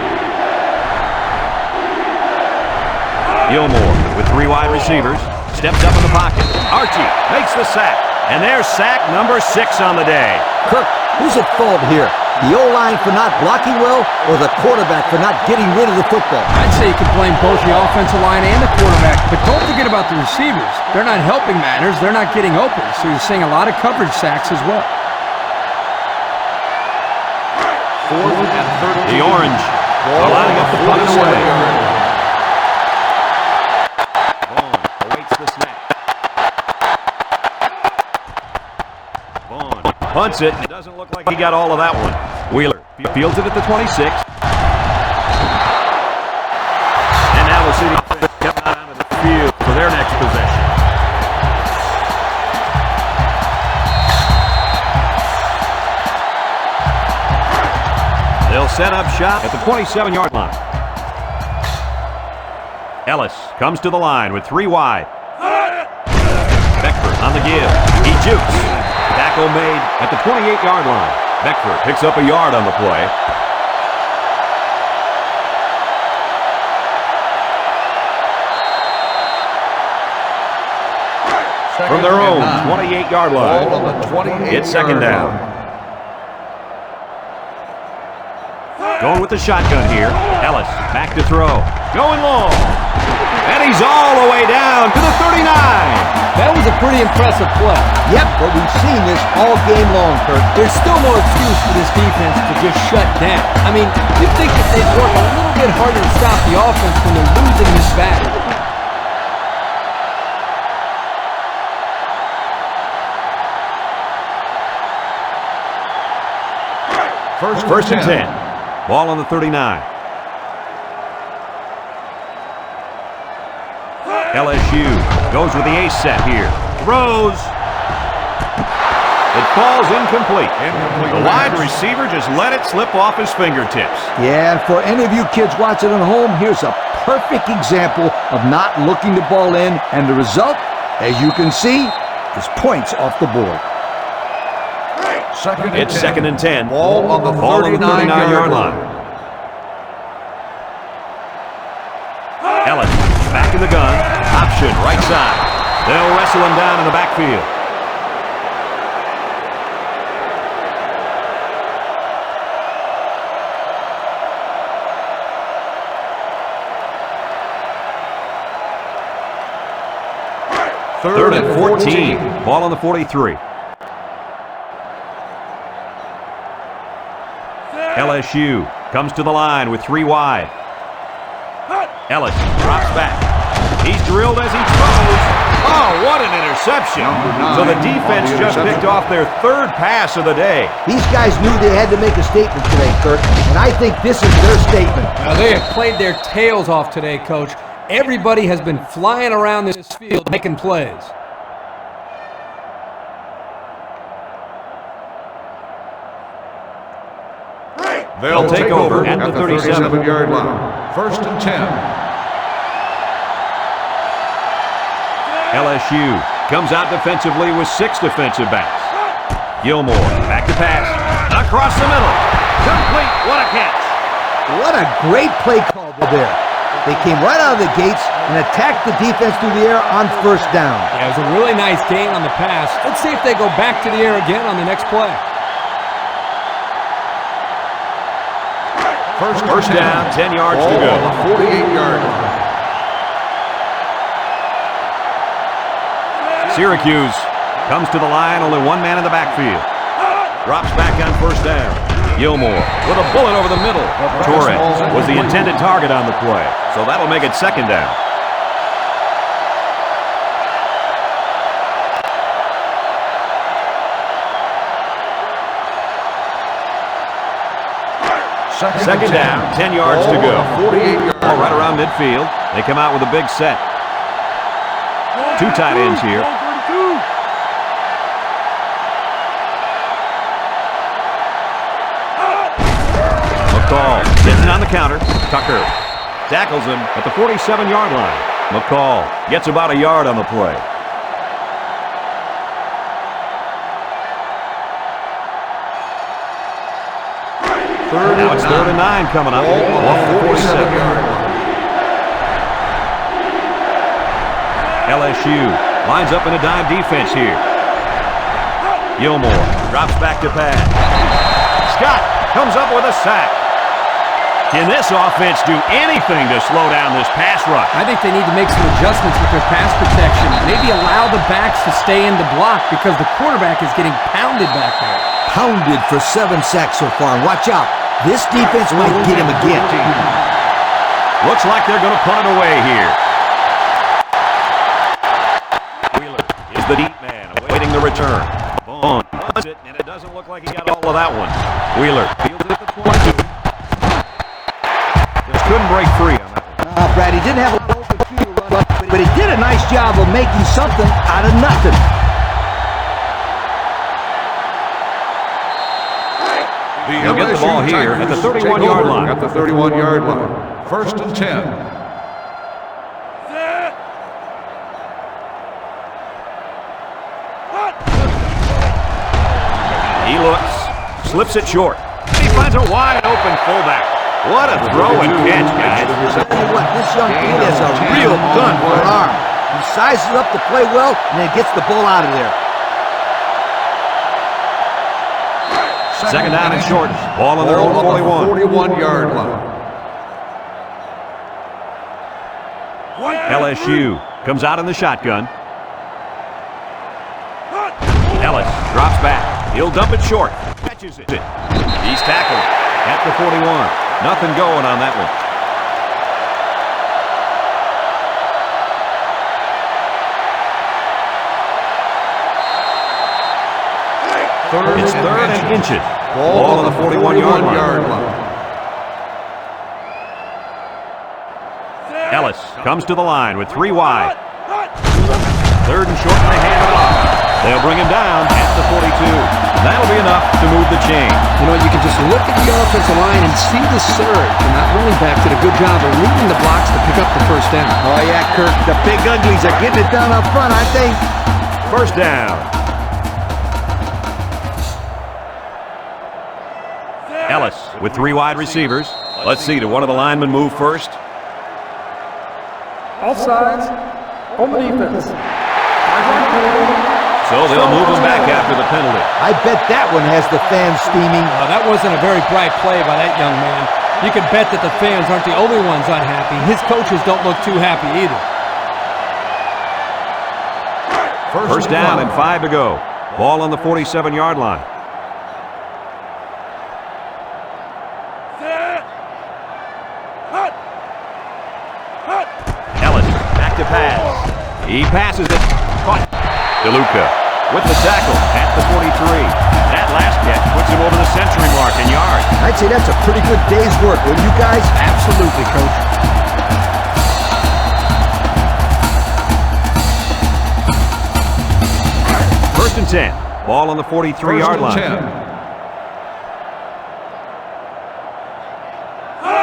Gilmore with 3 wide receivers. Steps up in the pocket. Archie makes the sack. And there's sack number 6 on the day. Kirk, who's at fault here? The O-line for not blocking well, or the quarterback for not getting rid of the football? I'd say you can blame both the offensive line and the quarterback, but don't forget about the receivers. They're not helping matters. They're not getting open, so you're seeing a lot of coverage sacks as well. Fourth and 13. The Orange are lining up the punt away. Vaughn awaits the snap. Vaughn punts it. It doesn't look like he got all of that one. Wheeler fields it at the 26. And now we'll see the offense come out onto the field for their next possession. They'll set up shop at the 27-yard line. Ellis comes to the line with 3 wide. Beckford on the give. He jukes. Tackle made at the 28-yard line. Beckford picks up a yard on the play. From their own 28-yard line. Ball on the 28-yard It's second down. Going with the shotgun here. Ellis back to throw. Going long. And he's all the way down to the 39. That was a pretty impressive play. Yep, but we've seen this all game long, Kurt. There's still no excuse for this defense to just shut down. I mean, you'd think that they'd work a little bit harder to stop the offense when they're losing this battle. First and 10. Ball on the 39. LSU goes with the ace set here. Throws. It falls incomplete. The wide receiver just let it slip off his fingertips. Yeah, and for any of you kids watching at home, here's a perfect example of not looking the ball in, and the result, as you can see, is points off the board. It's second and 10. Ball on the 39-yard line. Ellis back in the gun. Option right side. They'll wrestle him down in the backfield. Third and 14. Ball on the 43. LSU comes to the line with 3 wide. Ellis drops back. He's drilled as he throws. Oh, what an interception. So the defense just picked off their 3rd pass of the day. These guys knew they had to make a statement today, Kurt, and I think this is their statement. Now, they have played their tails off today, Coach. Everybody has been flying around this field making plays. They'll take over at the 37-yard line. First and 10. LSU comes out defensively with 6 defensive backs. Gilmore back to pass. Across the middle. Complete. What a catch. What a great play call there. They came right out of the gates and attacked the defense through the air on first down. Yeah, it was a really nice gain on the pass. Let's see if they go back to the air again on the next play. First down, 10 yards to go. 48-yard line. Syracuse comes to the line, only 1 man in the backfield. Drops back on first down. Gilmore with a bullet over the middle. Torres was the intended target on the play, so that'll make it second down. Second down, 10 yards to go. 48-yard All right around midfield. They come out with a big set. 2 tight ends here. McCall sitting on the counter. Tucker tackles him at the 47-yard line. McCall gets about a yard on the play. Now it's 3rd and 9 coming up off the 47-yard line. LSU lines up in a dime defense here. Gilmore drops back to pass. Scott comes up with a sack. Can this offense do anything to slow down this pass rush? I think they need to make some adjustments with their pass protection. Maybe allow the backs to stay in the block because the quarterback is getting pounded back there. Pounded for 7 sacks so far. Watch out. This defense might get him again. Looks like they're going to punt it away here. Wheeler is the deep man awaiting the return. Vaughn punts it, and it doesn't look like he got all of that one. Wheeler fields it at the 22. Just couldn't break free on that one. Brad, he didn't have a open field run, but he did a nice job of making something out of nothing. He'll get the ball here at the 31-yard line. At the 31-yard line. First and 10. slips it short. He finds a wide open fullback. What a throw and catch, guys. I'll tell you what, this young kid has a real gun for an arm. He sizes up to play well and then gets the ball out of there. Second down and short. Ball on their own 41. 41-yard line. LSU comes out in the shotgun. Ellis drops back. He'll dump it short. Catches it. He's tackled at the 41. Nothing going on that one. It's third and inches. Ball on the 41-yard line. Ellis comes to the line with 3 wide. Third and short, and they hand it off. They'll bring him down at the 42. That'll be enough to move the chain. You know, you can just look at the offensive line and see the surge. And that running back did a good job of leading the blocks to pick up the first down. Oh, yeah, Kirk. The big uglies are getting it done up front, aren't they? First down. Ellis with 3 wide receivers. Let's see, did one of the linemen move first? All sides, on the defense. So they'll move him back after the penalty. I bet that one has the fans steaming. That wasn't a very bright play by that young man. You can bet that the fans aren't the only ones unhappy. His coaches don't look too happy either. First down and 5 to go. Ball on the 47-yard line. Ellis back to pass. He passes it. Caught. DeLuca with the tackle at the 43. That last catch puts him over the century mark in yards. I'd say that's a pretty good day's work, wouldn't you guys? Absolutely, Coach. First and 10. Ball on the 43-yard line.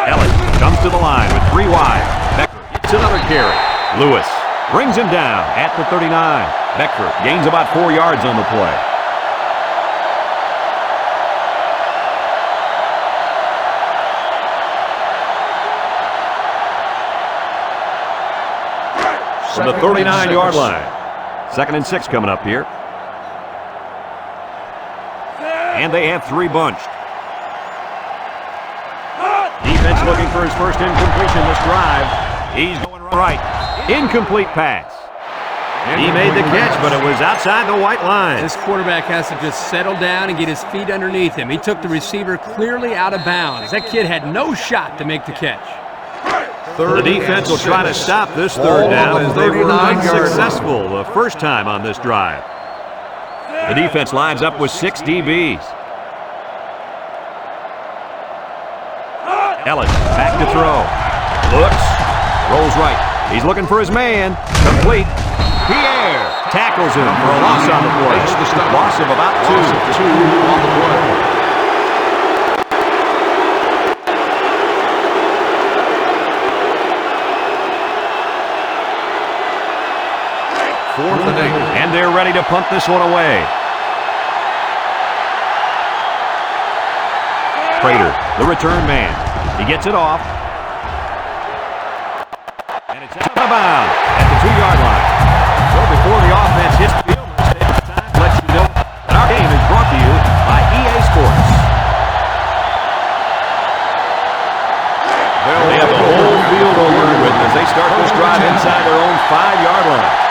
Ellis comes to the line with 3 wide. Becker gets another carry. Lewis brings him down at the 39. Becker gains about 4 yards on the play. From the 39-yard line. Second and 6 coming up here. And they have 3 bunched. Defense looking for his first incompletion this drive. He's going right. Incomplete pass. He made the catch, but it was outside the white line. This quarterback has to just settle down and get his feet underneath him. He took the receiver clearly out of bounds. That kid had no shot to make the catch. The defense will try to stop this third down as they were unsuccessful the first time on this drive. The defense lines up with 6 DBs. Ellis back to throw. Looks. Rolls right. He's looking for his man. Complete. Pierre tackles him for a loss on the play. Loss of about 2. On the play. Fourth and 8. And they're ready to punt this one away. Prater, the return man. He gets it off. And it's out of bounds at the 2-yard line. So before the offense hits the field, let's take the time to let you know that our game is brought to you by EA Sports. They have the whole field to work with as they start this drive inside their own 5-yard line.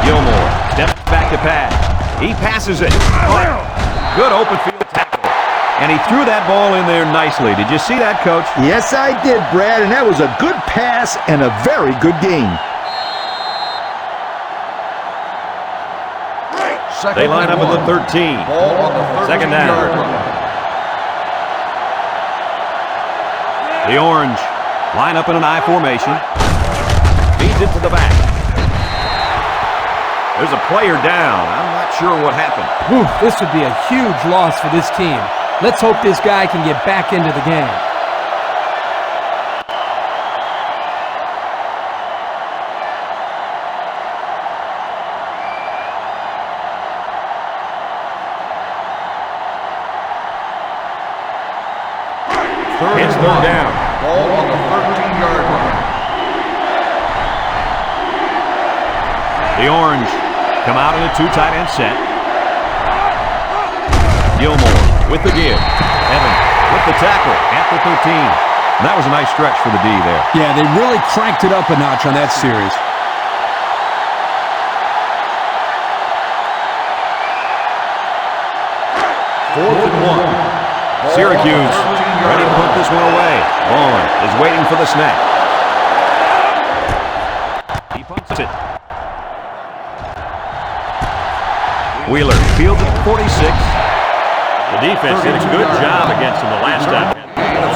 Gilmore steps back to pass. He passes it. Good open field tackle. And he threw that ball in there nicely. Did you see that, Coach? Yes, I did, Brad, and that was a good pass and a very good game. They line up at the 13. Second down. The Orange line up in an I formation. Feeds it to the back. There's a player down. I'm not sure what happened. Whew, this would be a huge loss for this team. Let's hope this guy can get back into the game. is third down. Ball on the 13-yard line. The Orange come out in a two tight end set. Gilmore with the give. Evans with the tackle at the 13. And that was a nice stretch for the D there. Yeah, they really cranked it up a notch on that series. Fourth and one. Syracuse ready to put this one away. Vaughn is waiting for the snap. He punts it. Wheeler fields it at 46. The defense did a good job against him the last time,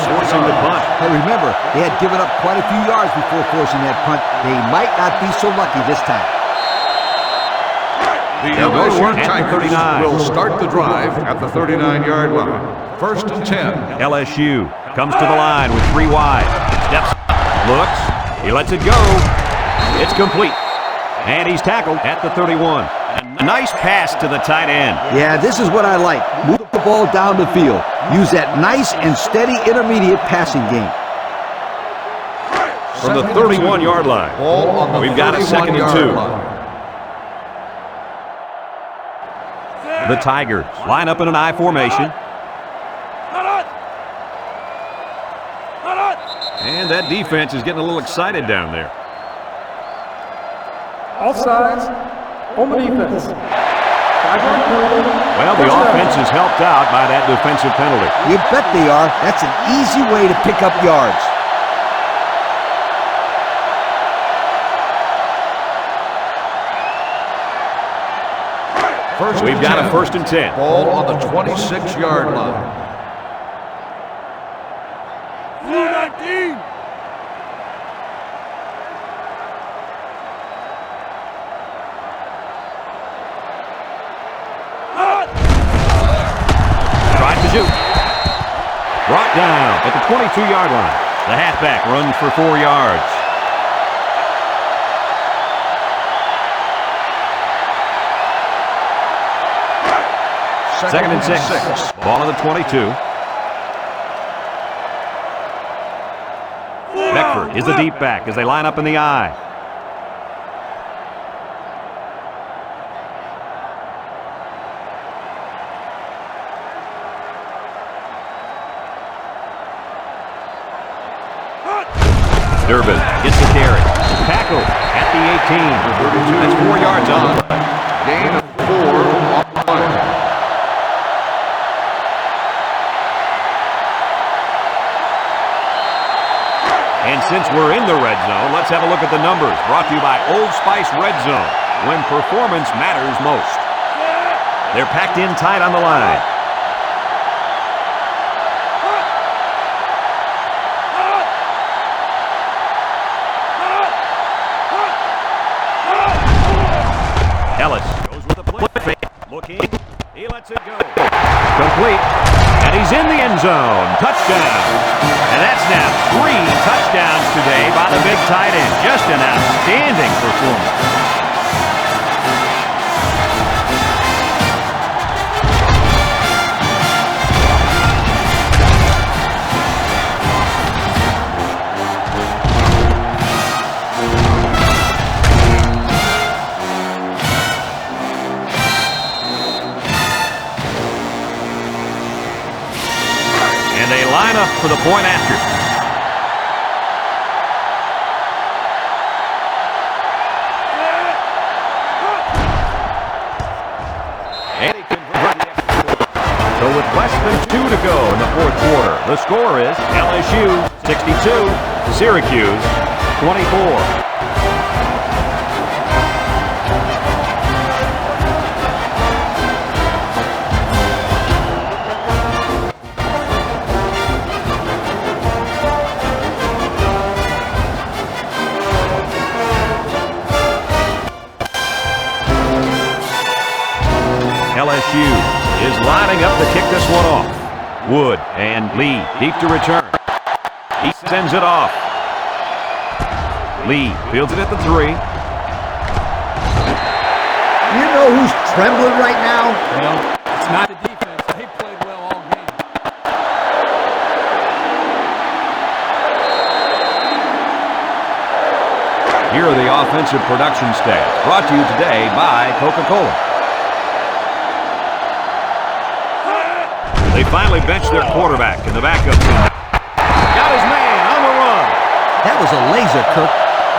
forcing the punt. Hey, remember, they had given up quite a few yards before forcing that punt. They might not be so lucky this time. The They'll go to work LSU at the Tigers 39. will start the drive at the 39-yard line. First and 10. LSU comes to the line with three wide. Steps up, looks, he lets it go. It's complete. And he's tackled at the 31. A nice pass to the tight end. Yeah, this is what I like. Move the ball down the field. Use that nice and steady intermediate passing game. From the 31-yard line. Ball on the We've got a second and 2. line. The Tigers line up in an I formation. And that defense is getting a little excited down there. All sides. On the defense. 5-yard penalty. Well, the offense is helped out by that defensive penalty. You bet they are. That's an easy way to pick up yards. We've got a first and 10. Ball on the 26-yard line. Tries to shoot. Brought down at the 22-yard line. The halfback runs for 4 yards. Second and 6. Ball on the 22. Beckford is the deep back as they line up in the I. Durbin gets the carry. Tackle at the 18. That's 4 yards on the play. Gain of 4 on the play. And since we're in the red zone, let's have a look at the numbers. Brought to you by Old Spice Red Zone, when performance matters most. They're packed in tight on the line. Ellis goes with the blitz fake. Looking. He lets it go. Complete. And he's in the end zone. Touchdown. And that's now 3 touchdowns today by the big tight end. Just an outstanding performance. And they line up for the point after. And he converted the extra point. So with less than 2 to go in the fourth quarter, the score is LSU 62, Syracuse 24. LSU is lining up to kick this one off. Wood and Lee deep to return. He sends it off. Lee fields it at the 3. You know who's trembling right now? Well, it's not the defense. They played well all game. Here are the offensive production stats, brought to you today by Coca-Cola. They finally benched their quarterback, and the backup team got his man on the run. That was a laser, Kirk.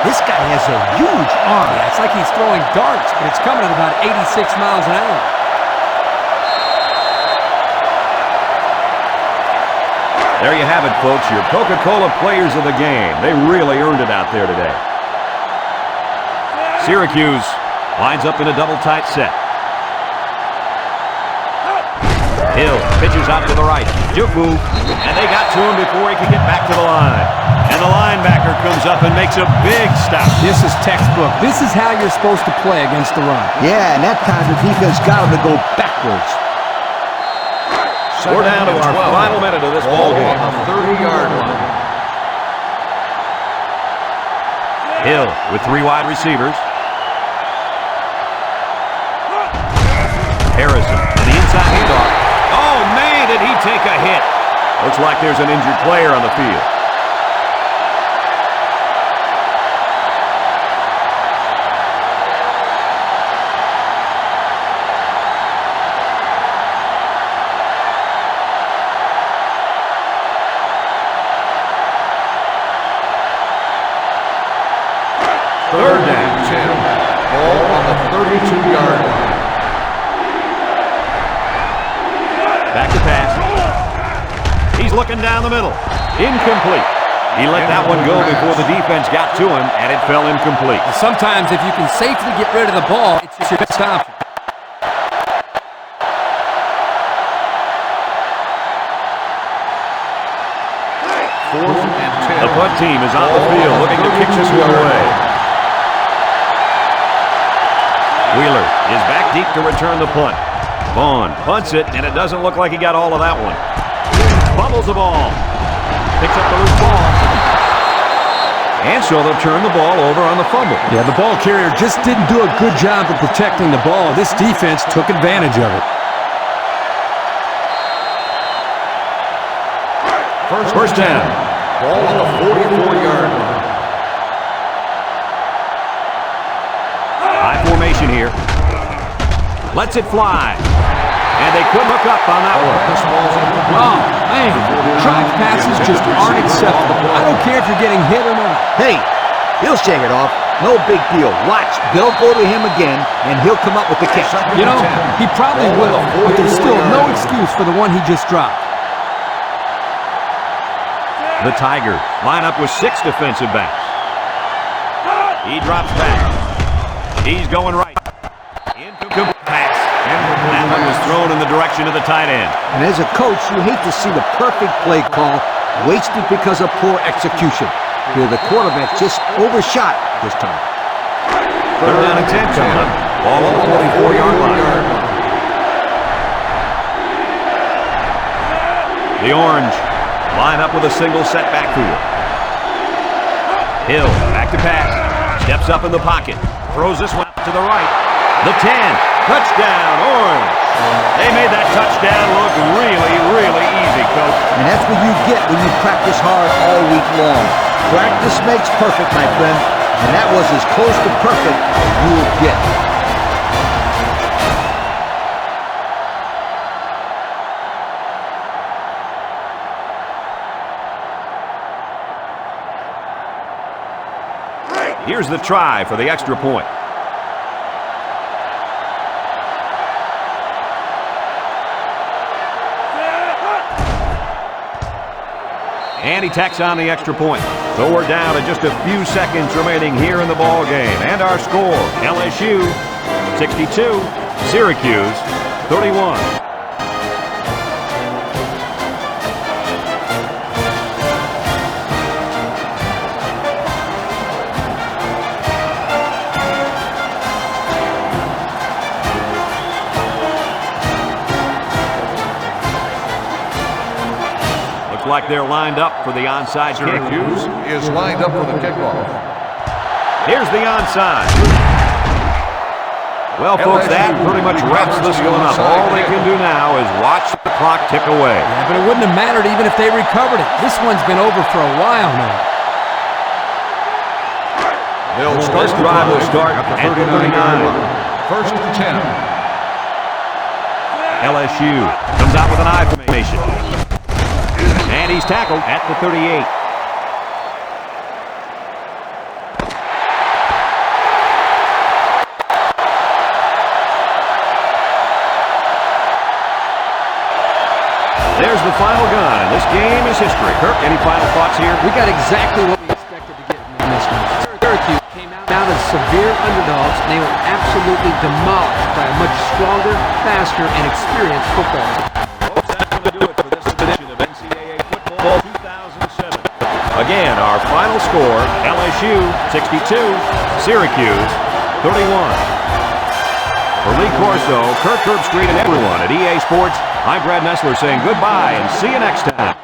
This guy has a huge arm. Yeah, it's like he's throwing darts, but it's coming at about 86 miles an hour. There you have it, folks, your Coca-Cola players of the game. They really earned it out there today. Syracuse lines up in a double tight set. Hill pitches out to the right. Juke move, and they got to him before he could get back to the line. And the linebacker comes up and makes a big stop. This is textbook. This is how you're supposed to play against the run. Yeah, and that time the defense got him to go backwards. We're down to our final minute of this ball game. On the 30-yard line. Hill with 3 wide receivers. Harrison to the inside handoff. Oh, man, did he take a hit. Looks like there's an injured player on the field. Third down, 10. Ball on the 32-yard line. Back to pass. He's looking down the middle. Incomplete. He let that one go before the defense got to him, and it fell incomplete. Sometimes if you can safely get rid of the ball, it's your best option. Fourth and 10. The punt team is on the field looking to kick this one away. Wheeler is back deep to return the punt. Vaughn punts it, and it doesn't look like he got all of that one. Fumbles the ball. Picks up the loose ball. And so they'll turn the ball over on the fumble. Yeah, the ball carrier just didn't do a good job of protecting the ball. This defense took advantage of it. First down. Ball on the 44-yard line. High formation here. Lets it fly. And they couldn't hook up on that one. Oh, man. Drop passes just aren't acceptable. I don't care if you're getting hit or not. Hey, he'll shake it off. No big deal. Watch, they'll go to him again, and he'll come up with the catch. You know, he probably will, but there's still no excuse for the one he just dropped. The Tigers line up with 6 defensive backs. He drops back. He's going right. Incomplete pass. And that one was thrown in the direction of the tight end. And as a coach, you hate to see the perfect play call wasted because of poor execution. Here, the quarterback just overshot this time. Third down and 10 coming up. Ball on the 44-yard line. The Orange line up with a single set backfield. Hill back to pass. Steps up in the pocket. Throws this one out to the right. The 10. Touchdown, Orange. They made that touchdown look really, really easy, Coach. And that's what you get when you practice hard all week long. Practice makes perfect, my friend. And that was as close to perfect as you will get. Here's the try for the extra point. And he tacks on the extra point. So we're down to just a few seconds remaining here in the ball game. And our score, LSU 62, Syracuse 31. Like they're lined up for the onside kick. Syracuse is lined up for the kickoff. Here's the onside. Well, folks, that pretty much wraps this one up. All they can do now is watch the clock tick away. Yeah, but it wouldn't have mattered even if they recovered it. This one's been over for a while now. They'll start This drive will start at the at the 39 39. line. First and 10. LSU comes out with an I formation. And he's tackled at the 38. There's the final gun, and this game is history. Kirk, any final thoughts here? We got exactly what we expected to get in this one. Syracuse came out as severe underdogs, and they were absolutely demolished by a much stronger, faster, and experienced football team. Folks, that's going to do it for this edition of NCAA Football 2007. Again, our final score, LSU 62, Syracuse 31. For Lee Corso, Kirk Herbstreit, and everyone at EA Sports, I'm Brad Nessler saying goodbye and see you next time.